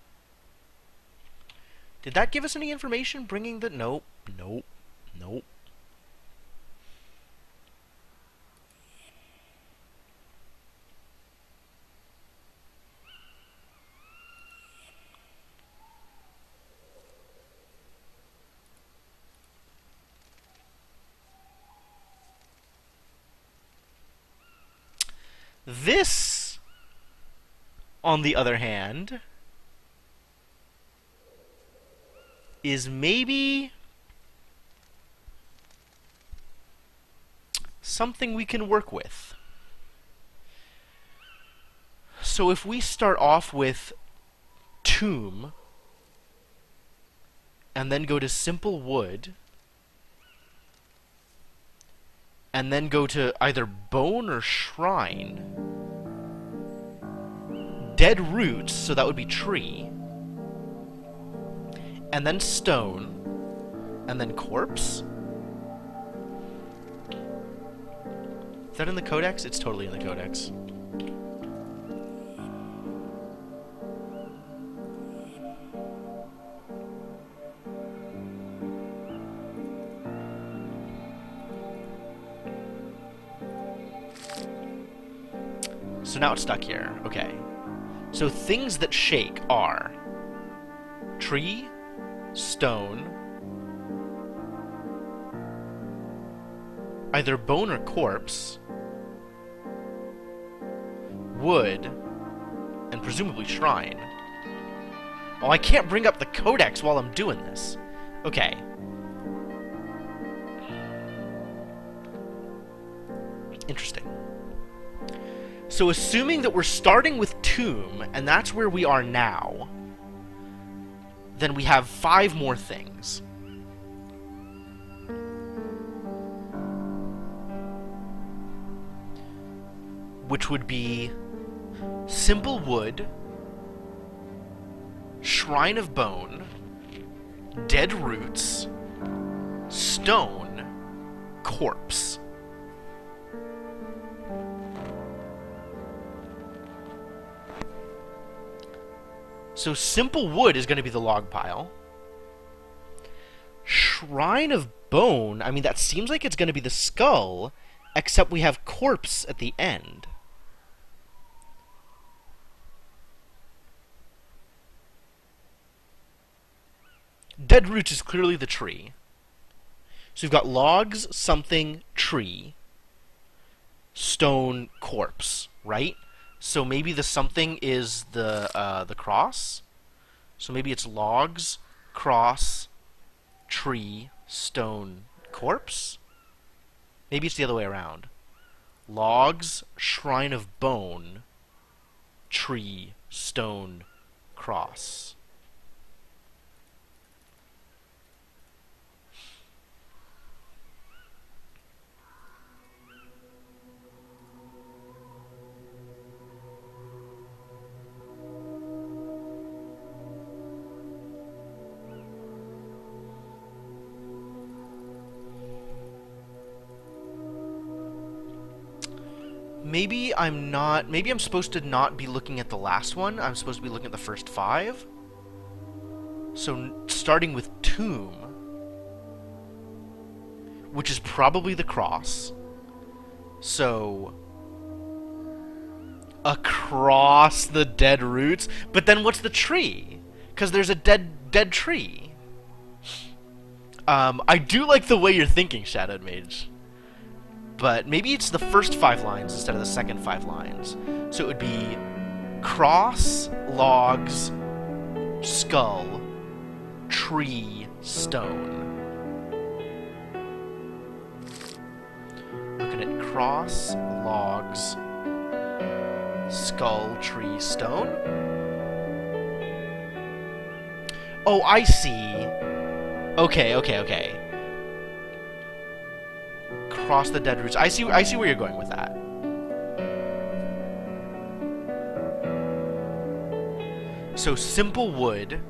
Did that give us any information bringing the... Nope. This, on the other hand, is maybe something we can work with. So if we start off with tomb, and then go to simple wood, and then go to either bone or shrine, dead roots, so that would be tree, and then stone, and then corpse. Is that in the codex? It's totally in the codex. So now it's stuck here. Okay. So things that shake are tree, stone, either bone or corpse, wood, and presumably shrine. Oh, I can't bring up the codex while I'm doing this. Okay. Interesting. So assuming that we're starting with tomb, and that's where we are now, then we have 5 more things. Which would be simple wood, Shrine of bone, dead roots, stone, corpse. So simple wood is going to be the log pile. Shrine of bone, I mean, that seems like it's going to be the skull, except we have corpse at the end. Dead roots is clearly the tree. So we've got logs, something, tree, stone, corpse, right? So maybe the something is the cross. So maybe it's logs, cross, tree, stone, corpse? Maybe it's the other way around. Logs, shrine of bone, tree, stone, cross. Maybe I'm supposed to not be looking at the last one. I'm supposed to be looking at the first 5. So, starting with tomb, which is probably the cross. So, across the dead roots. But then what's the tree? Because there's a dead tree. I do like the way you're thinking, Shadowed Mage. But maybe it's the first 5 lines instead of the second 5 lines. So it would be cross, logs, skull, tree, stone. Looking at cross, logs, skull, tree, stone. Oh, I see. Okay. Cross the dead roots. I see where you're going with that. So simple wood,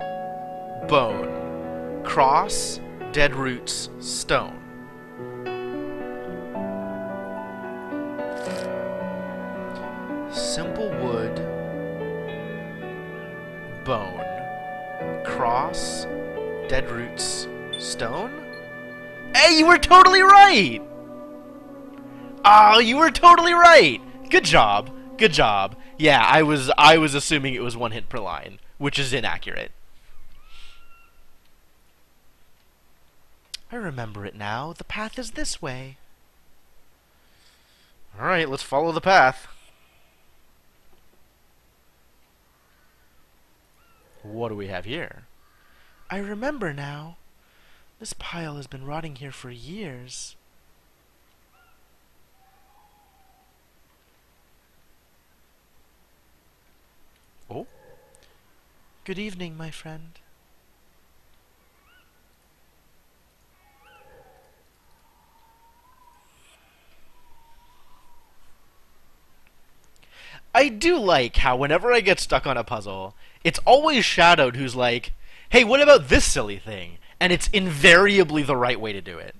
bone, cross, dead roots, stone. Simple wood, bone, cross, dead roots, stone. Hey, you were totally right! Oh, you were totally right! Good job. Yeah, I was assuming it was 1 hit per line, which is inaccurate. I remember it now. The path is this way. Alright, let's follow the path. What do we have here? I remember now. This pile has been rotting here for years. Oh? Good evening, my friend. I do like how whenever I get stuck on a puzzle, it's always Shadowed who's like, hey, what about this silly thing? And it's invariably the right way to do it.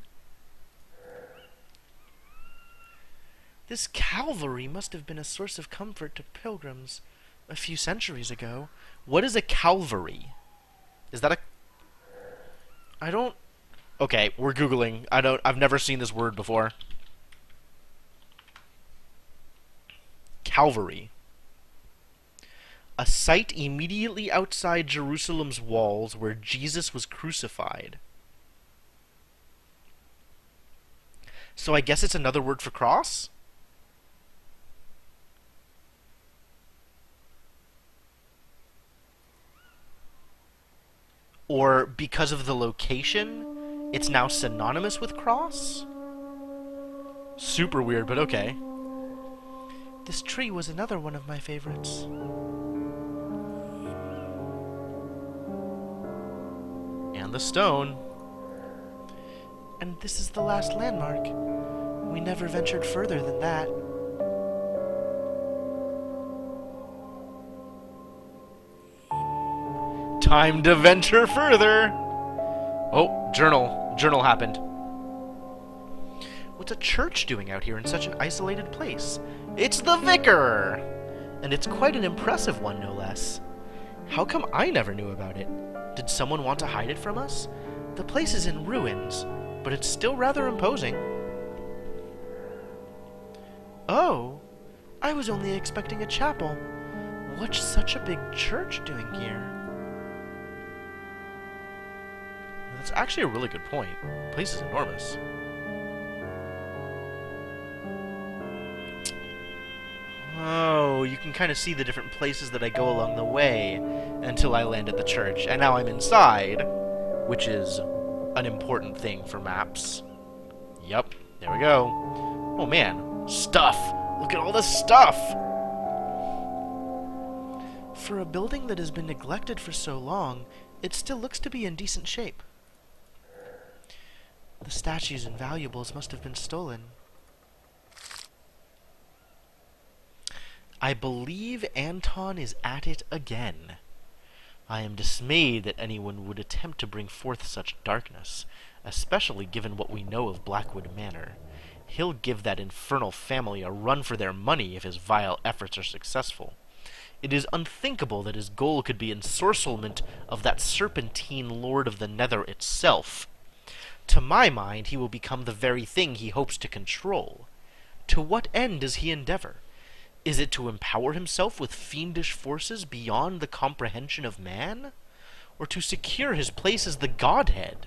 This Calvary must have been a source of comfort to pilgrims a few centuries ago. What is a Calvary? Is that a... I don't... Okay, we're Googling. I've never seen this word before. Calvary. A site immediately outside Jerusalem's walls where Jesus was crucified. So I guess it's another word for cross? Or because of the location, it's now synonymous with cross? Super weird, but okay. This tree was another one of my favorites. And the stone. And this is the last landmark. We never ventured further than that. Time to venture further. Oh, journal. Journal happened. What's a church doing out here in such an isolated place? It's the vicar! And it's quite an impressive one, no less. How come I never knew about it? Did someone want to hide it from us? The place is in ruins, but it's still rather imposing. Oh, I was only expecting a chapel. What's such a big church doing here? That's actually a really good point. The place is enormous. Oh, you can kind of see the different places that I go along the way until I land at the church. And now I'm inside, which is an important thing for maps. Yep, there we go. Oh man, stuff! Look at all this stuff! For a building that has been neglected for so long, it still looks to be in decent shape. The statues and valuables must have been stolen. I believe Anton is at it again. I am dismayed that anyone would attempt to bring forth such darkness, especially given what we know of Blackwood Manor. He'll give that infernal family a run for their money if his vile efforts are successful. It is unthinkable that his goal could be ensorcelment of that serpentine lord of the nether itself. To my mind, he will become the very thing he hopes to control. To what end does he endeavor? Is it to empower himself with fiendish forces beyond the comprehension of man? Or to secure his place as the Godhead?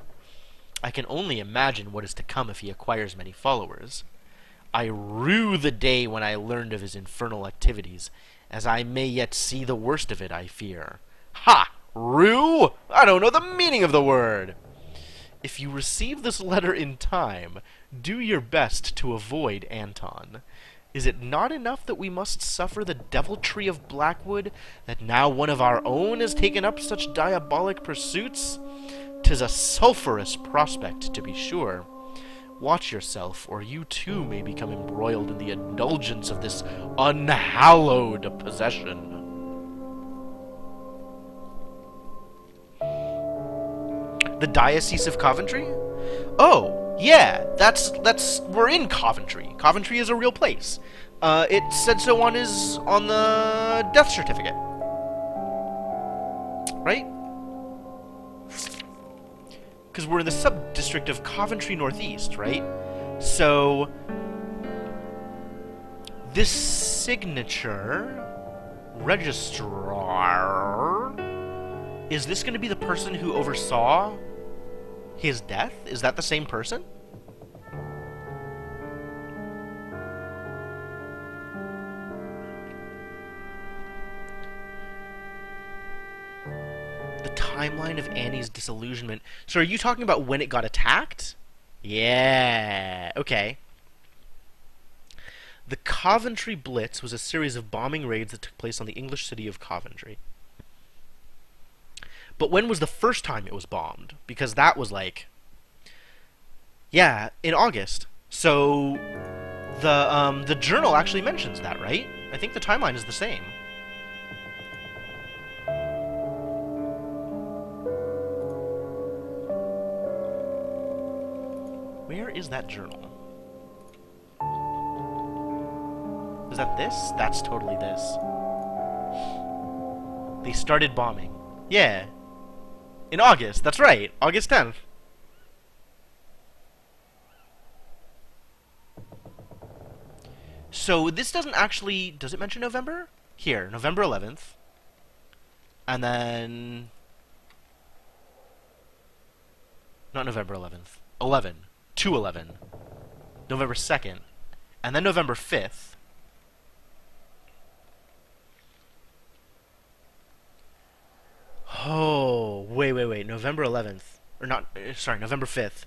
I can only imagine what is to come if he acquires many followers. I rue the day when I learned of his infernal activities, as I may yet see the worst of it, I fear. Ha! Rue? I don't know the meaning of the word! If you receive this letter in time, do your best to avoid Anton. Is it not enough that we must suffer the deviltry of Blackwood, that now one of our own has taken up such diabolic pursuits? 'Tis a sulphurous prospect, to be sure. Watch yourself, or you too may become embroiled in the indulgence of this unhallowed possession. The Diocese of Coventry? Oh, yeah, we're in Coventry. Coventry is a real place. It said so on the death certificate. Right? Because we're in the sub-district of Coventry Northeast, right? So, this signature registrar, is this going to be the person who oversaw his death? Is that the same person? The timeline of Annie's disillusionment. So are you talking about when it got attacked? Yeah, okay. The Coventry Blitz was a series of bombing raids that took place on the English city of Coventry. But when was the first time it was bombed? Because that was like... Yeah, in August. So, the journal actually mentions that, right? I think the timeline is the same. Where is that journal? Is that this? That's totally this. They started bombing. Yeah. In August, that's right. August 10th. So this doesn't actually... Does it mention November? Here, November 11th. And then... Not November 11th. 11. 2/11. November 2nd. And then November 5th. Oh, wait. November 11th. Or not, sorry, November 5th.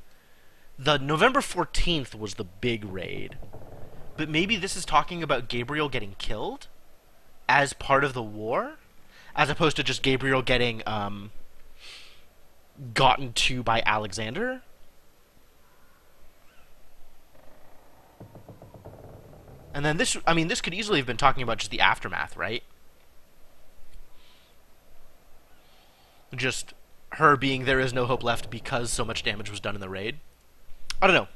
The November 14th was the big raid. But maybe this is talking about Gabriel getting killed as part of the war? As opposed to just Gabriel getting, gotten to by Alexander? And then this, I mean, this could easily have been talking about just the aftermath, right? just her being there is no hope left because so much damage was done in the raid. I don't know.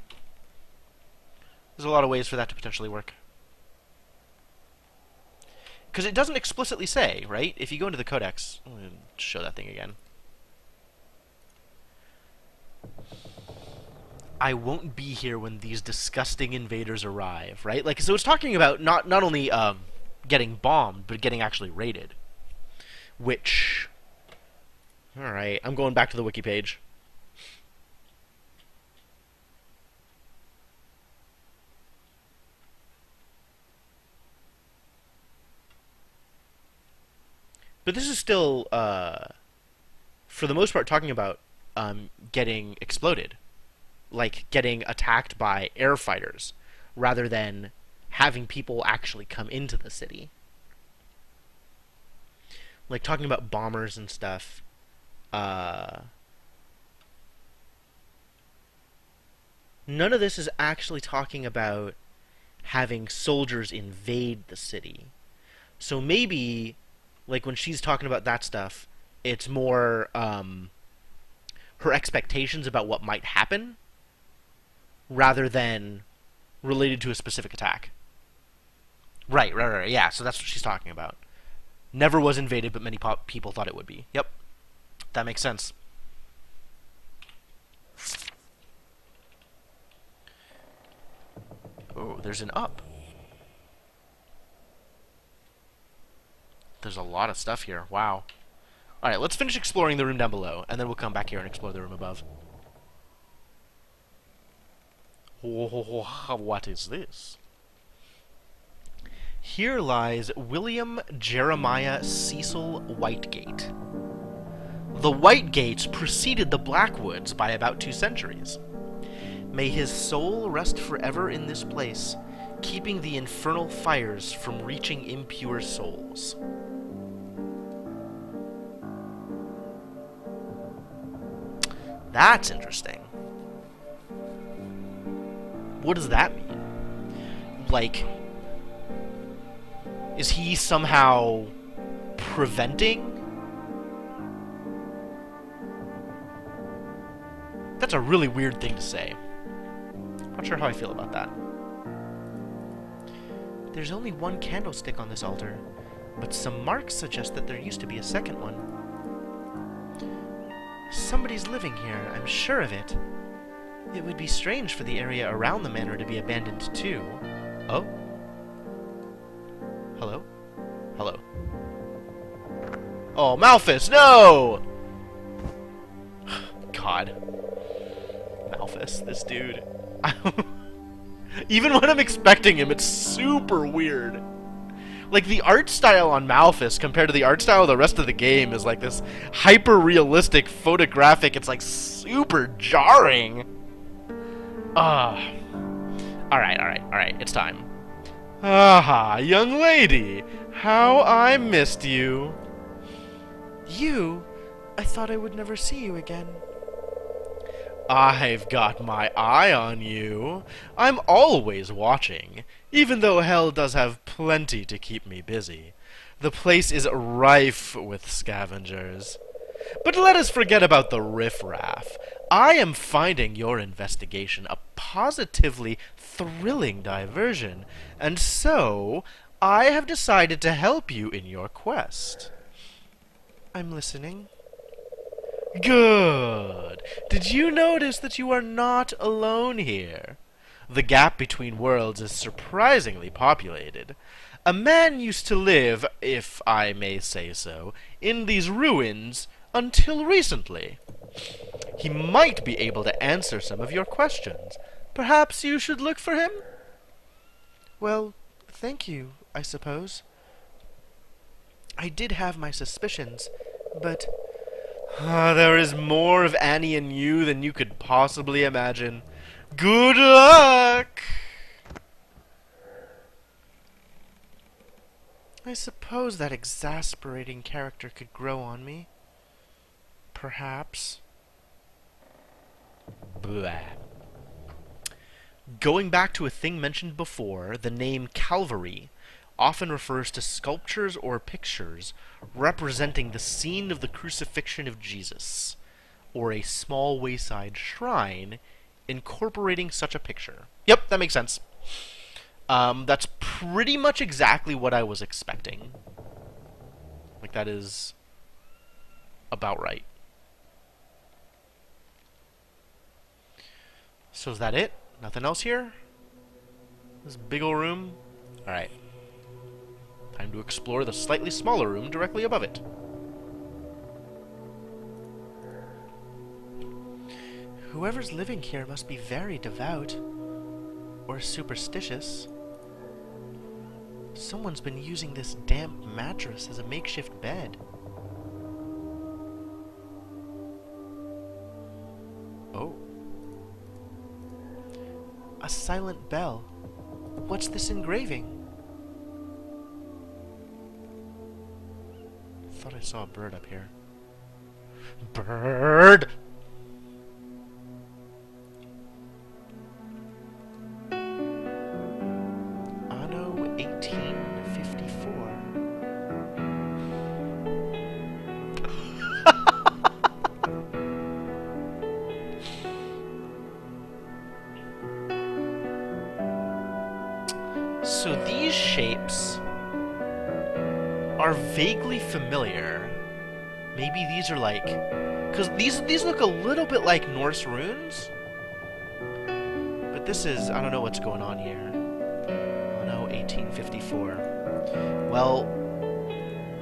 There's a lot of ways for that to potentially work. Because it doesn't explicitly say, right? If you go into the codex, I'm going to show that thing again. I won't be here when these disgusting invaders arrive, right? Like, so it's talking about not only getting bombed, but getting actually raided. Which, all right, I'm going back to the wiki page. But this is still, for the most part, talking about getting exploded. Like, getting attacked by air fighters, rather than having people actually come into the city. Like, talking about bombers and stuff. None of this is actually talking about having soldiers invade the city. So maybe, like, when she's talking about that stuff, it's more her expectations about what might happen rather than related to a specific attack. Right, yeah, so that's what she's talking about. Never was invaded, but many people thought it would be. Yep, that makes sense. Oh, there's an up. There's a lot of stuff here. Wow. Alright, let's finish exploring the room down below, and then we'll come back here and explore the room above. What is this? Here lies William Jeremiah Cecil Whitegate. The Whitegates preceded the Blackwoods by about 2 centuries. May his soul rest forever in this place, keeping the infernal fires from reaching impure souls. That's interesting. What does that mean? Like, is he somehow preventing? That's a really weird thing to say. Not sure how I feel about that. There's only one candlestick on this altar, but some marks suggest that there used to be a second one. Somebody's living here, I'm sure of it. It would be strange for the area around the manor to be abandoned too. Oh? Hello? Hello. Oh, Malphus, no! God. Malphus, this dude. Even when I'm expecting him, it's super weird. Like, the art style on Malphus compared to the art style of the rest of the game is like this hyper-realistic, photographic, it's like super jarring. Alright, it's time. Aha, young lady, how I missed you. You? I thought I would never see you again. I've got my eye on you. I'm always watching, even though hell does have plenty to keep me busy. The place is rife with scavengers. But let us forget about the riffraff. I am finding your investigation a positively thrilling diversion, and so I have decided to help you in your quest. I'm listening. Good. Did you notice that you are not alone here? The gap between worlds is surprisingly populated. A man used to live, if I may say so, in these ruins until recently. He might be able to answer some of your questions. Perhaps you should look for him? Well, thank you, I suppose. I did have my suspicions, but... there is more of Annie in you than you could possibly imagine. Good luck! I suppose that exasperating character could grow on me. Perhaps. Blah. Going back to a thing mentioned before, the name Calvary. often refers to sculptures or pictures representing the scene of the crucifixion of Jesus, or a small wayside shrine incorporating such a picture. Yep, that makes sense. That's pretty much exactly what I was expecting. Like, that is about right. So is that it? Nothing else here? This big ol' room? Alright. Time to explore the slightly smaller room directly above it. Whoever's living here must be very devout. Or superstitious. Someone's been using this damp mattress as a makeshift bed. Oh. A silent bell. What's this engraving? Thought I saw a bird up here. Bird! Anno 1854. So these shapes are vaguely familiar. Maybe these are like... because these look a little bit like Norse runes. But this is... I don't know what's going on here. Oh no, 1854. Well,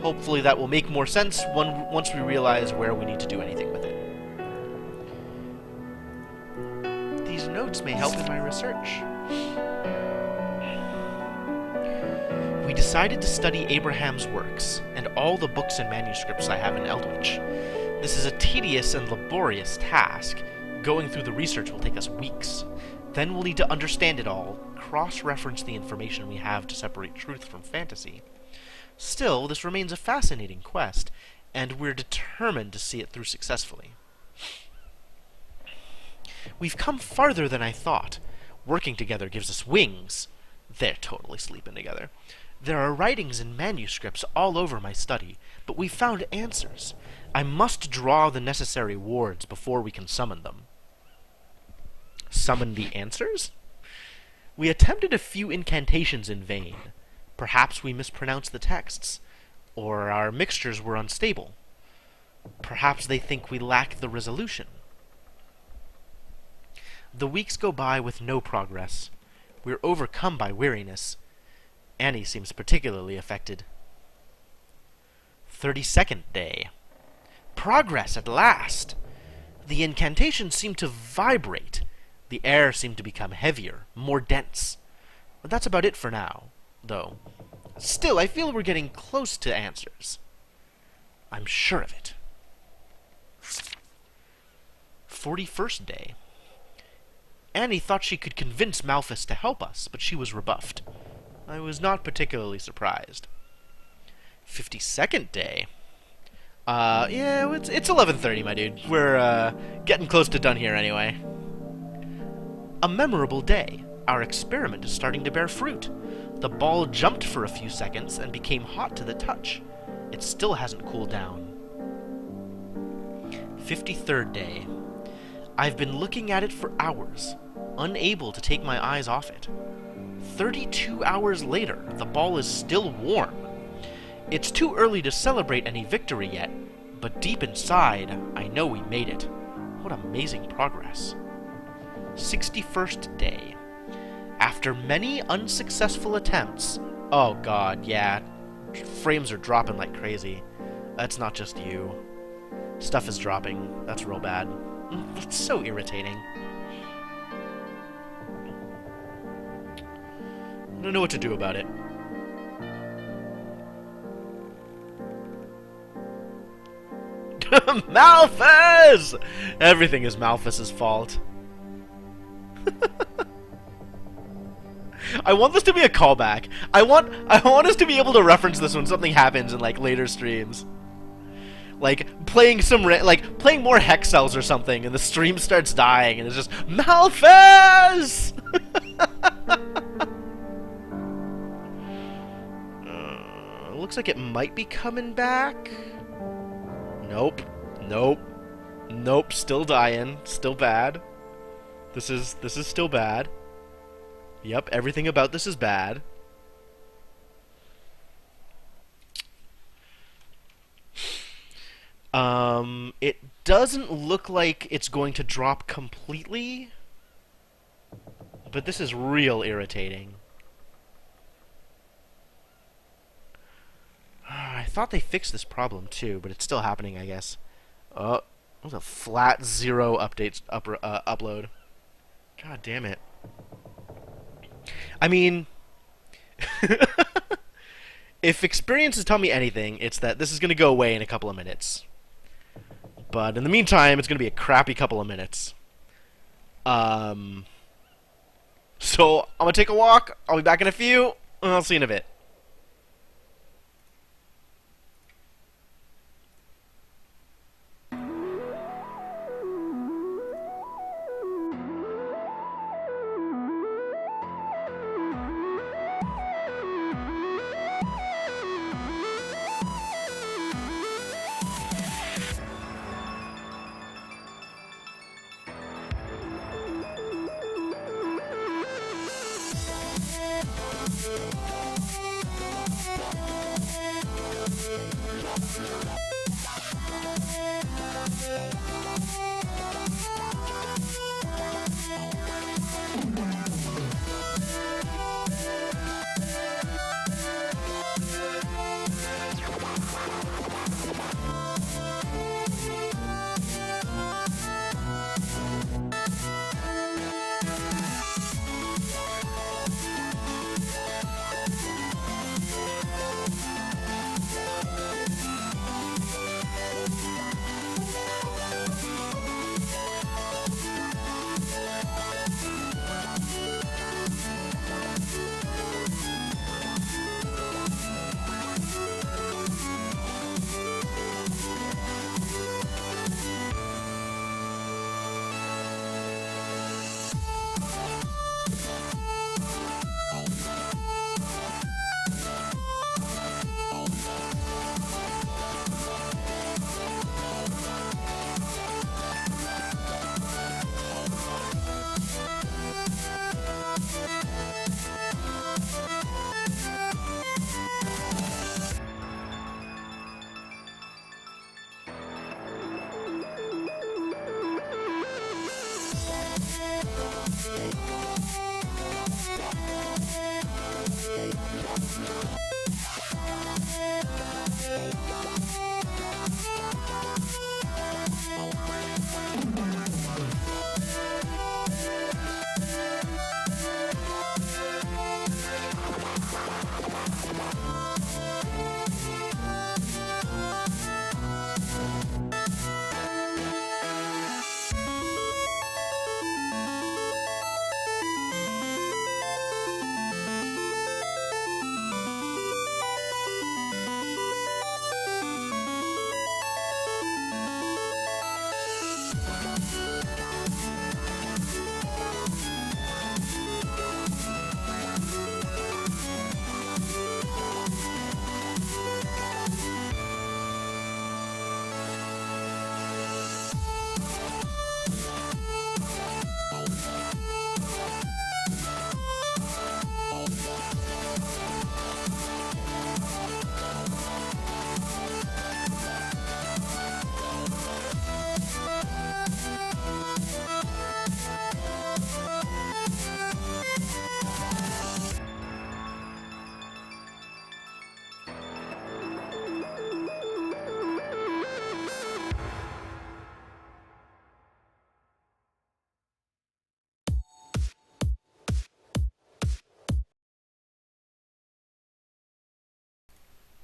hopefully that will make more sense once we realize where we need to do anything with it. These notes may help in my research. We decided to study Abraham's works, and all the books and manuscripts I have in Eldritch. This is a tedious and laborious task. Going through the research will take us weeks. Then we'll need to understand it all, cross-reference the information we have to separate truth from fantasy. Still, this remains a fascinating quest, and we're determined to see it through successfully. We've come farther than I thought. Working together gives us wings. They're totally sleeping together. There are writings and manuscripts all over my study, but we found answers. I must draw the necessary wards before we can summon them. Summon the answers? We attempted a few incantations in vain. Perhaps we mispronounced the texts, or our mixtures were unstable. Perhaps they think we lack the resolution. The weeks go by with no progress. We're overcome by weariness. Annie seems particularly affected. 32nd day. Progress at last! The incantations seem to vibrate. The air seemed to become heavier, more dense. But that's about it for now, though. Still, I feel we're getting close to answers. I'm sure of it. 41st day. Annie thought she could convince Malthus to help us, but she was rebuffed. I was not particularly surprised. 52nd day. Yeah, it's 11:30, my dude. We're, getting close to done here anyway. A memorable day. Our experiment is starting to bear fruit. The ball jumped for a few seconds and became hot to the touch. It still hasn't cooled down. 53rd day. I've been looking at it for hours, unable to take my eyes off it. 32 hours later, the ball is still warm. It's too early to celebrate any victory yet, but deep inside, I know we made it. What amazing progress. 61st day. After many unsuccessful attempts... Oh god, yeah. Frames are dropping like crazy. That's not just you. Stuff is dropping. That's real bad. It's so irritating. I don't know what to do about it. Malthus! Everything is Malthus's fault. I want this to be a callback. I want us to be able to reference this when something happens in like later streams. Like playing playing more hex cells or something, and the stream starts dying, and it's just Malthus. looks like it might be coming back. Nope. Nope. Nope. Still dying. Still bad. This is still bad. Yep, everything about this is bad. It doesn't look like it's going to drop completely, but this is real irritating. I thought they fixed this problem too, but it's still happening, I guess. Oh, it was a flat 0 upload. God damn it. I mean, if experience has taught me anything, it's that this is going to go away in a couple of minutes. But in the meantime, it's going to be a crappy couple of minutes. So I'm going to take a walk. I'll be back in a few. And I'll see you in a bit.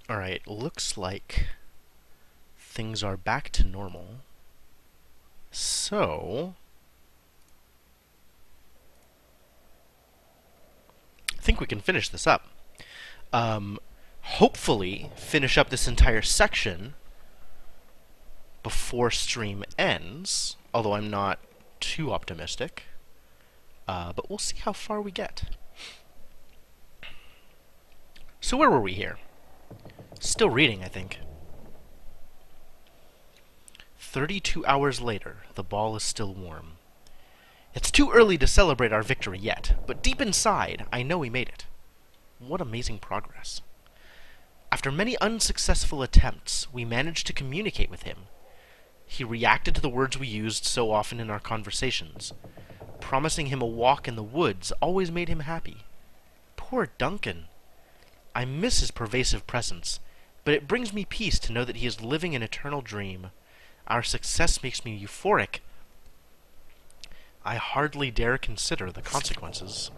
Alright, looks like things are back to normal. So I think we can finish this up. Hopefully finish up this entire section before stream ends, although I'm not too optimistic. But we'll see how far we get. So where were we here? Still reading, I think. 32 hours later, the ball is still warm. It's too early to celebrate our victory yet, but deep inside, I know we made it. What amazing progress. After many unsuccessful attempts, we managed to communicate with him. He reacted to the words we used so often in our conversations. Promising him a walk in the woods always made him happy. Poor Duncan. I miss his pervasive presence, but it brings me peace to know that he is living an eternal dream. Our success makes me euphoric. I hardly dare consider the consequences.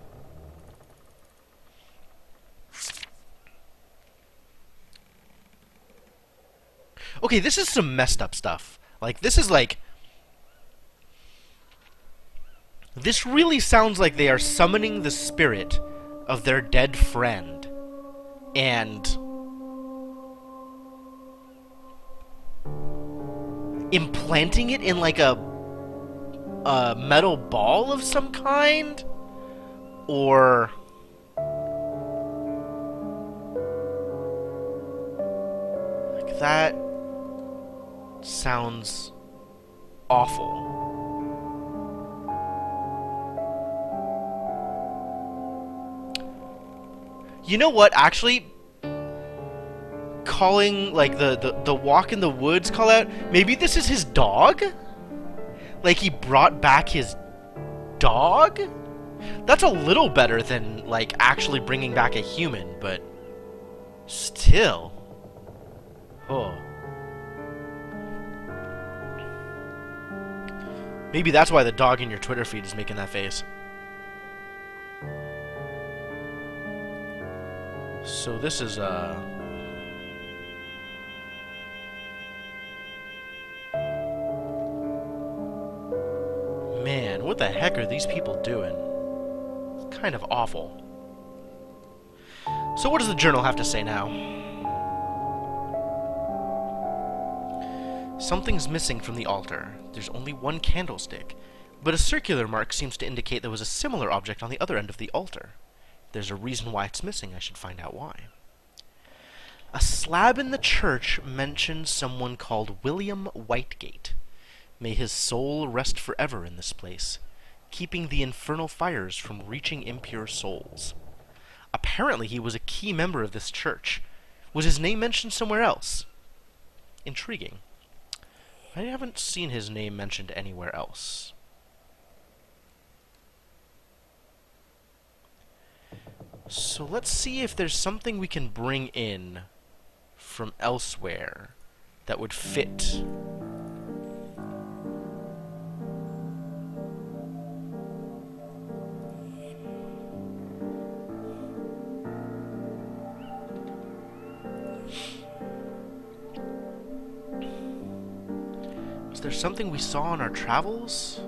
Okay, this is some messed up stuff. Like, this is like... This really sounds like they are summoning the spirit of their dead friend. And... implanting it in like a metal ball of some kind? Or... like that... sounds awful. You know what, actually, calling, like, the walk in the woods call out, maybe this is his dog? Like, he brought back his dog? That's a little better than, like, actually bringing back a human, but still. Oh. Maybe that's why the dog in your Twitter feed is making that face. So this is, man, what the heck are these people doing? It's kind of awful. So what does the journal have to say now? Something's missing from the altar. There's only one candlestick, but a circular mark seems to indicate there was a similar object on the other end of the altar. There's a reason why it's missing. I should find out why. A slab in the church mentions someone called William Whitegate. May his soul rest forever in this place, keeping the infernal fires from reaching impure souls. Apparently he was a key member of this church. Was his name mentioned somewhere else? Intriguing. I haven't seen his name mentioned anywhere else. So let's see if there's something we can bring in from elsewhere that would fit. Is there something we saw on our travels?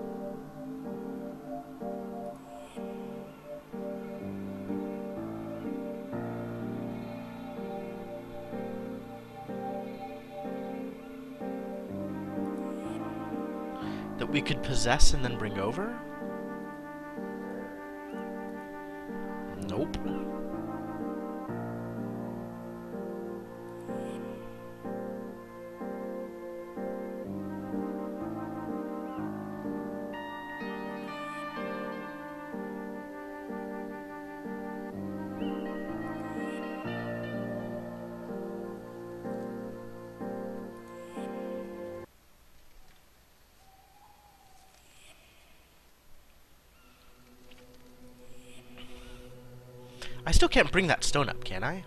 That we could possess and then bring over? Nope. I still can't bring that stone up, can I?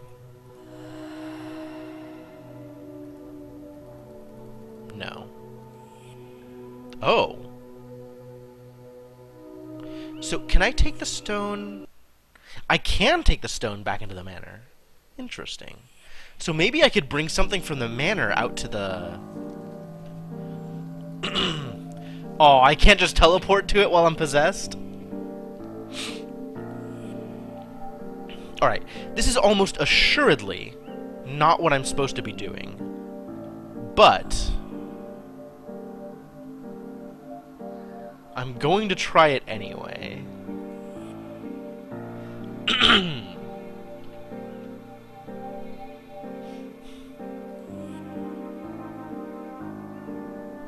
No. Oh. So, can I take the stone... I can take the stone back into the manor. Interesting. So maybe I could bring something from the manor out to the... Oh, I can't just teleport to it while I'm possessed? Alright, this is almost assuredly not what I'm supposed to be doing. But... I'm going to try it anyway.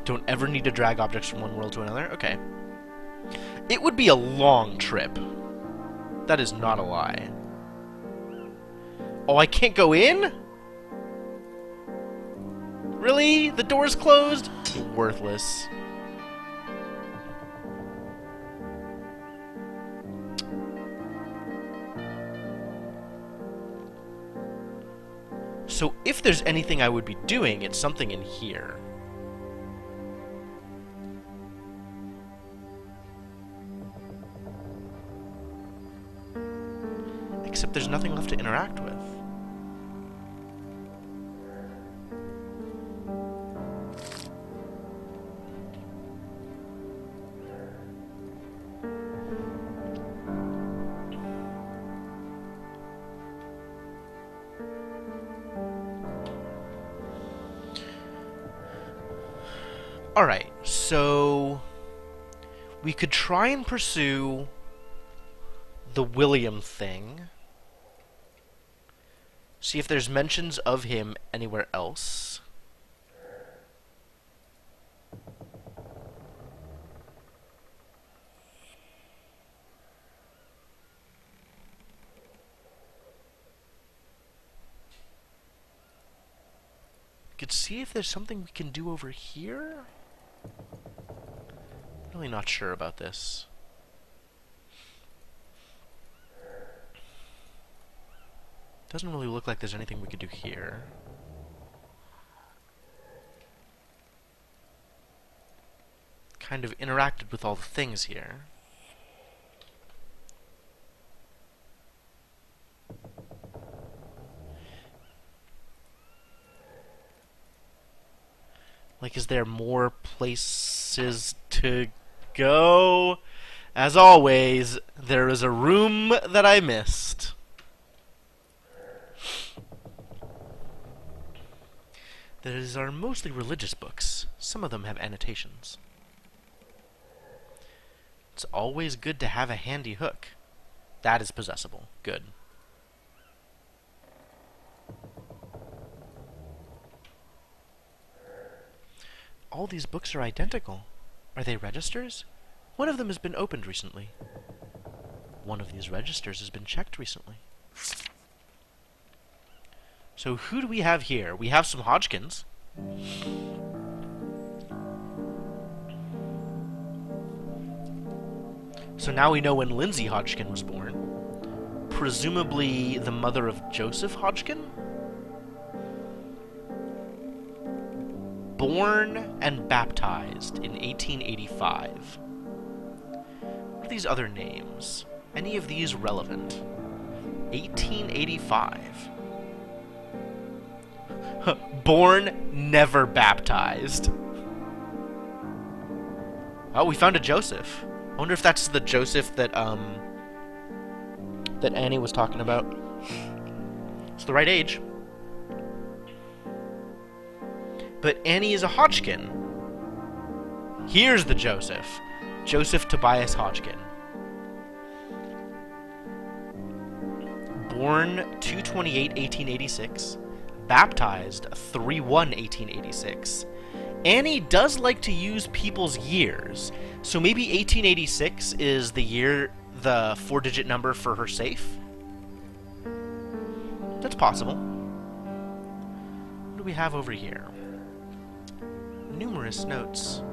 Don't ever need to drag objects from one world to another? Okay. It would be a long trip. That is not a lie. Oh, I can't go in? Really? The door's closed? Worthless. So if there's anything I would be doing, it's something in here. Except there's nothing left to interact with. Alright, so we could try and pursue the William thing. See if there's mentions of him anywhere else. We could see if there's something we can do over here. Really not sure about this. Doesn't really look like there's anything we could do here. Kind of interacted with all the things here. Like, is there more places to go? As always, there is a room that I missed. These are mostly religious books. Some of them have annotations. It's always good to have a handy hook. That is possessible. Good. All these books are identical. Are they registers? One of them has been opened recently. One of these registers has been checked recently. So who do we have here? We have some Hodgkins. So now we know when Lindsay Hodgkin was born. Presumably the mother of Joseph Hodgkin? Born and baptized in 1885. What are these other names? Any of these relevant? 1885. Born, never baptized. Oh, we found a Joseph. I wonder if that's the Joseph that that Annie was talking about. It's the right age. But Annie is a Hodgkin. Here's the Joseph. Joseph Tobias Hodgkin. Born 2/28/1886. Baptized 3/1/1886. Annie does like to use people's years, so maybe 1886 is the year, the 4-digit number for her safe? That's possible. What do we have over here? Numerous notes.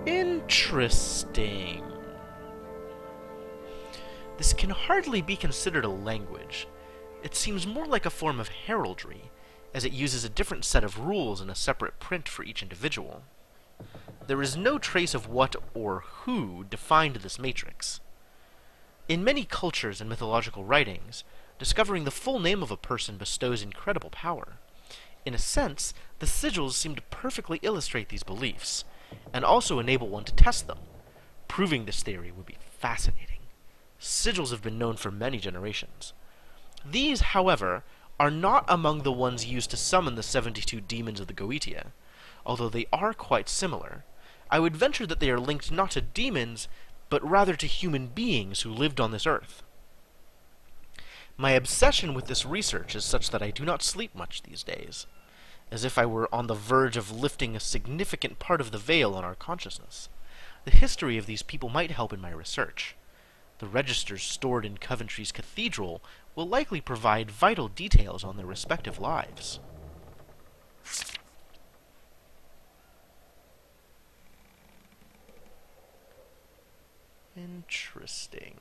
Interesting. This can hardly be considered a language. It seems more like a form of heraldry, as it uses a different set of rules in a separate print for each individual. There is no trace of what or who defined this matrix. In many cultures and mythological writings, discovering the full name of a person bestows incredible power. In a sense, the sigils seem to perfectly illustrate these beliefs, and also enable one to test them. Proving this theory would be fascinating. Sigils have been known for many generations. These, however, are not among the ones used to summon the 72 demons of the Goetia, although they are quite similar. I would venture that they are linked not to demons, but rather to human beings who lived on this earth. My obsession with this research is such that I do not sleep much these days, as if I were on the verge of lifting a significant part of the veil on our consciousness. The history of these people might help in my research. The registers stored in Coventry's cathedral will likely provide vital details on their respective lives. Interesting.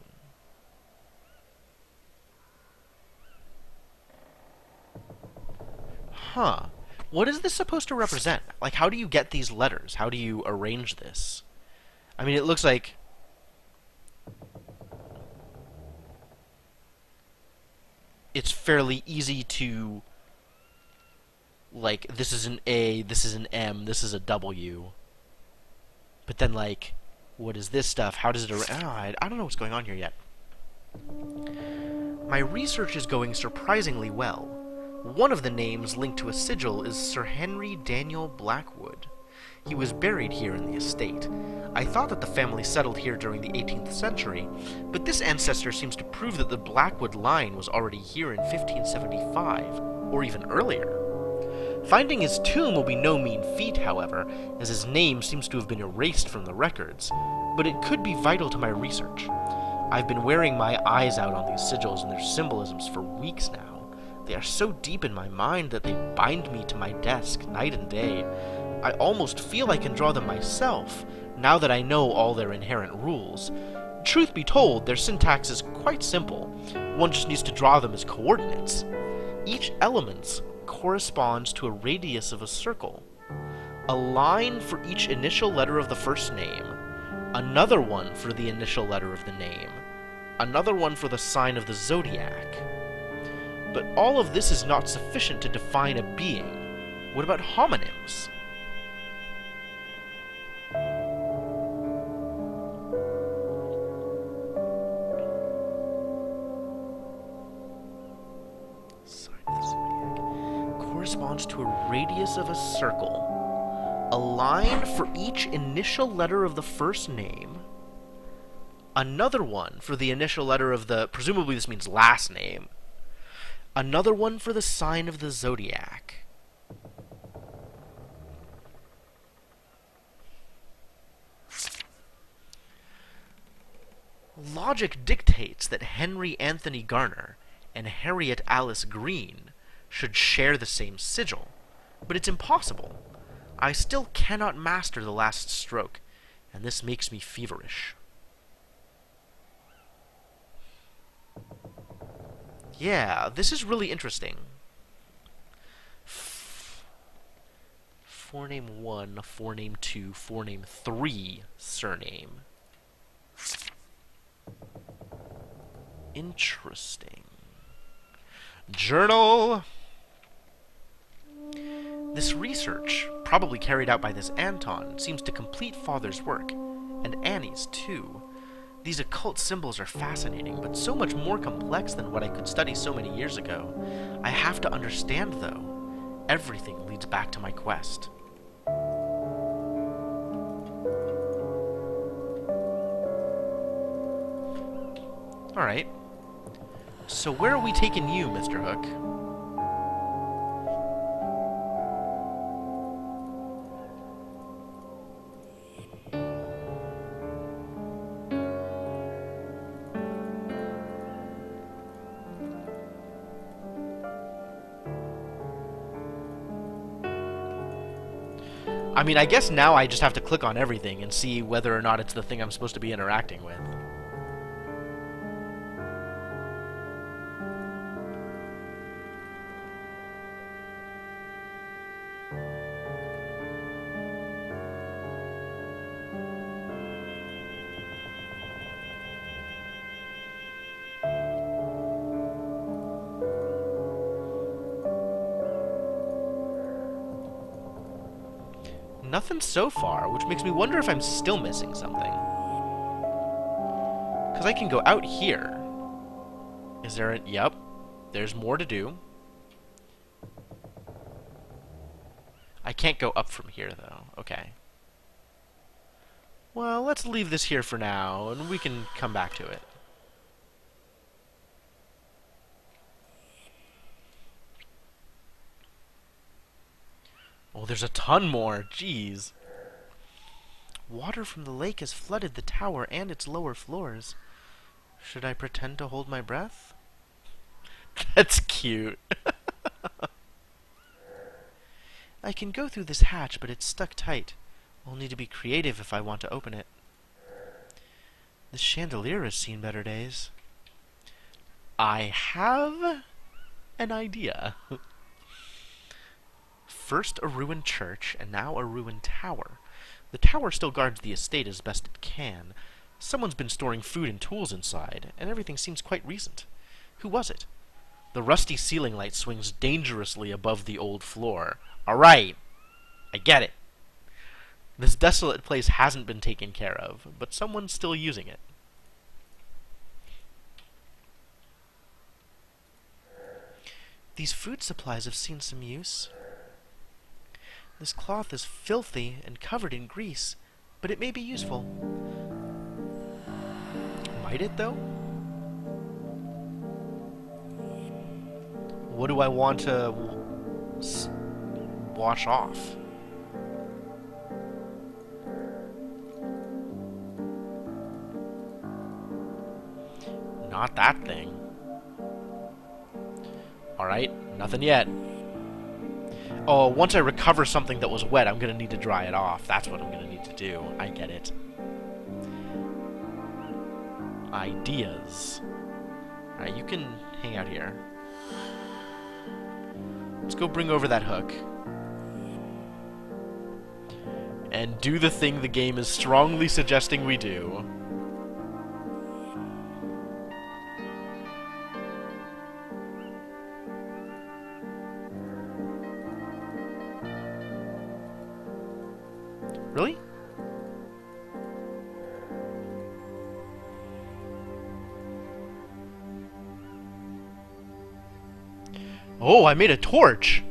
Huh. What is this supposed to represent? Like, how do you get these letters? How do you arrange this? I mean, it looks like... it's fairly easy to... like, this is an A, this is an M, this is a W. But then, like, what is this stuff? How does it... I don't know what's going on here yet. My research is going surprisingly well. One of the names linked to a sigil is Sir Henry Daniel Blackwood. He was buried here in the estate. I thought that the family settled here during the 18th century, but this ancestor seems to prove that the Blackwood line was already here in 1575, or even earlier. Finding his tomb will be no mean feat, however, as his name seems to have been erased from the records, but it could be vital to my research. I've been wearing my eyes out on these sigils and their symbolisms for weeks now. They are so deep in my mind that they bind me to my desk night and day. I almost feel I can draw them myself, now that I know all their inherent rules. Truth be told, their syntax is quite simple. One just needs to draw them as coordinates. Each element corresponds to a radius of a circle. A line for each initial letter of the first name, another one for the initial letter of the name, another one for the sign of the zodiac. But all of this is not sufficient to define a being. What about homonyms? Sign of the zodiac. Corresponds to a radius of a circle. A line for each initial letter of the first name. Another one for the initial letter of the... presumably this means last name. Another one for the sign of the zodiac. Logic dictates that Henry Anthony Garner and Harriet Alice Green should share the same sigil, but it's impossible. I still cannot master the last stroke, and this makes me feverish. Yeah, this is really interesting. Forename 1, forename 2, forename 3 surname. Interesting. Journal. This research, probably carried out by this Anton, seems to complete Father's work, and Annie's too. These occult symbols are fascinating, but so much more complex than what I could study so many years ago. I have to understand, though. Everything leads back to my quest. Alright. So where are we taking you, Mr. Hook? I mean, I guess now I just have to click on everything and see whether or not it's the thing I'm supposed to be interacting with. Nothing so far, which makes me wonder if I'm still missing something. Because I can go out here. Is there a... Yep. There's more to do. I can't go up from here, though. Okay. Well, let's leave this here for now, and we can come back to it. Oh, there's a ton more. Jeez. Water from the lake has flooded the tower and its lower floors. Should I pretend to hold my breath? That's cute. I can go through this hatch, but it's stuck tight. I'll need to be creative if I want to open it. This chandelier has seen better days. I have an idea. First a ruined church, and now a ruined tower. The tower still guards the estate as best it can. Someone's been storing food and tools inside, and everything seems quite recent. Who was it? The rusty ceiling light swings dangerously above the old floor. Alright, I get it. This desolate place hasn't been taken care of, but someone's still using it. These food supplies have seen some use. This cloth is filthy and covered in grease, but it may be useful. Might it, though? What do I want to wash off? Not that thing. Alright, nothing yet. Oh, once I recover something that was wet, I'm going to need to dry it off. That's what I'm going to need to do. I get it. Ideas. Alright, you can hang out here. Let's go bring over that hook. And do the thing the game is strongly suggesting we do. Really? Oh, I made a torch!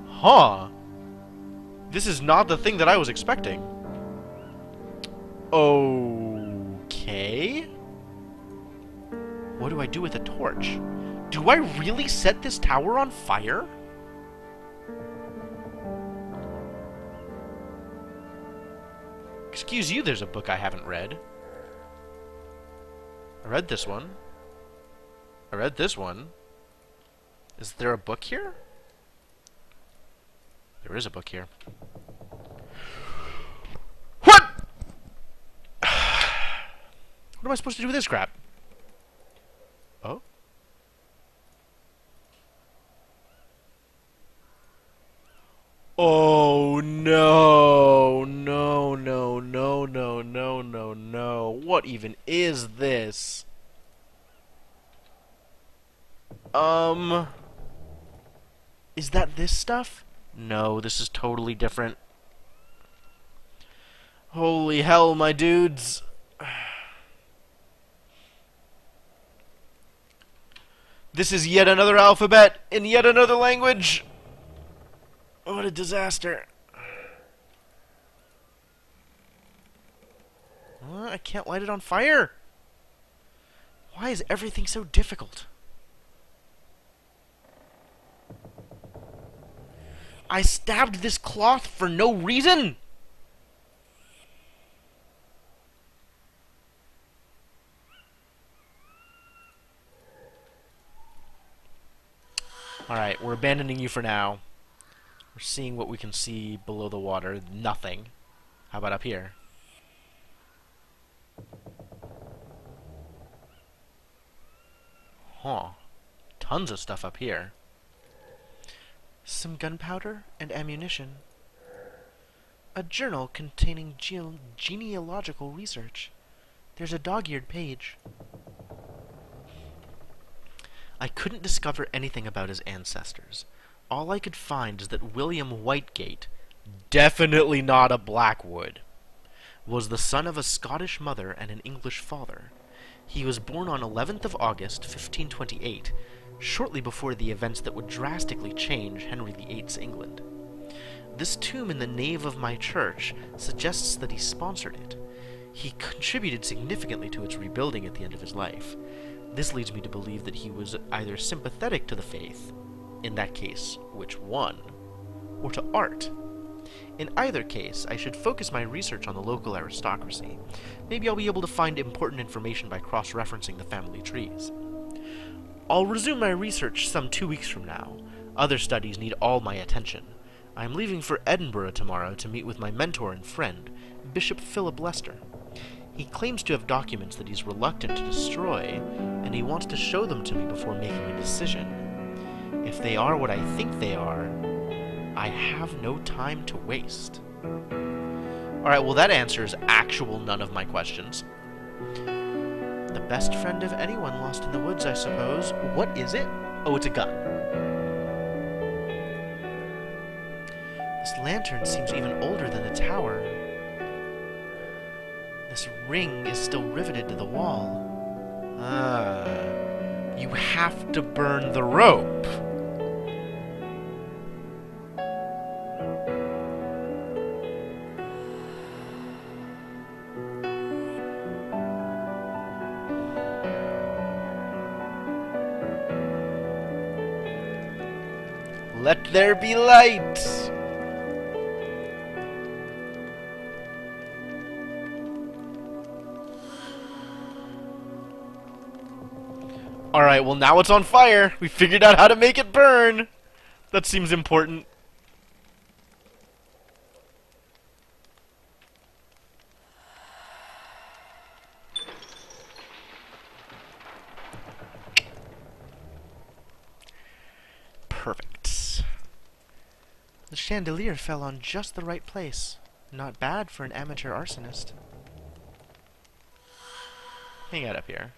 Huh. This is not the thing that I was expecting. Okay. What do I do with a torch? Do I really set this tower on fire? Excuse you, there's a book I haven't read. I read this one. I read this one. Is there a book here? There is a book here. What? What am I supposed to do with this crap? Oh? Oh no, no, no, no, no, no, no, no. What even is this? Is that this stuff? No, this is totally different. Holy hell, my dudes. This is yet another alphabet in yet another language. What a disaster. I can't light it on fire. Why is everything so difficult? I stabbed this cloth for no reason? Alright, we're abandoning you for now. We're seeing what we can see below the water. Nothing. How about up here? Huh. Tons of stuff up here. Some gunpowder and ammunition. A journal containing genealogical research. There's a dog-eared page. I couldn't discover anything about his ancestors. All I could find is that William Whitegate, definitely not a Blackwood, was the son of a Scottish mother and an English father. He was born on 11th of August, 1528, shortly before the events that would drastically change Henry VIII's England. This tomb in the nave of my church suggests that he sponsored it. He contributed significantly to its rebuilding at the end of his life. This leads me to believe that he was either sympathetic to the faith, in that case, which one, or to art. In either case, I should focus my research on the local aristocracy. Maybe I'll be able to find important information by cross-referencing the family trees. I'll resume my research some 2 weeks from now. Other studies need all my attention. I am leaving for Edinburgh tomorrow to meet with my mentor and friend, Bishop Philip Lester. He claims to have documents that he's reluctant to destroy, and he wants to show them to me before making a decision. If they are what I think they are, I have no time to waste. Alright, well that answers actual none of my questions. The best friend of anyone lost in the woods, I suppose. What is it? Oh, it's a gun. This lantern seems even older than the tower. This ring is still riveted to the wall. You have to burn the rope. Let there be light! Alright, well now it's on fire! We figured out how to make it burn! That seems important. Perfect. The chandelier fell on just the right place. Not bad for an amateur arsonist. Hang out up here.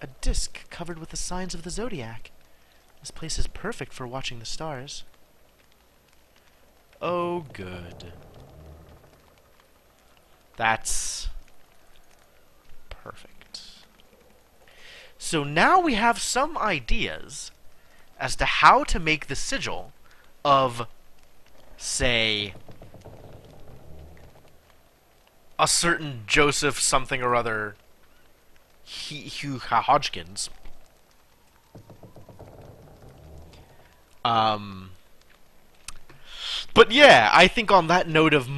A disc covered with the signs of the zodiac. This place is perfect for watching the stars. Oh, good. That's perfect. So now we have some ideas as to how to make the sigil of, say, a certain Joseph something or other Hugh Hodgkins. But yeah, I think on that note of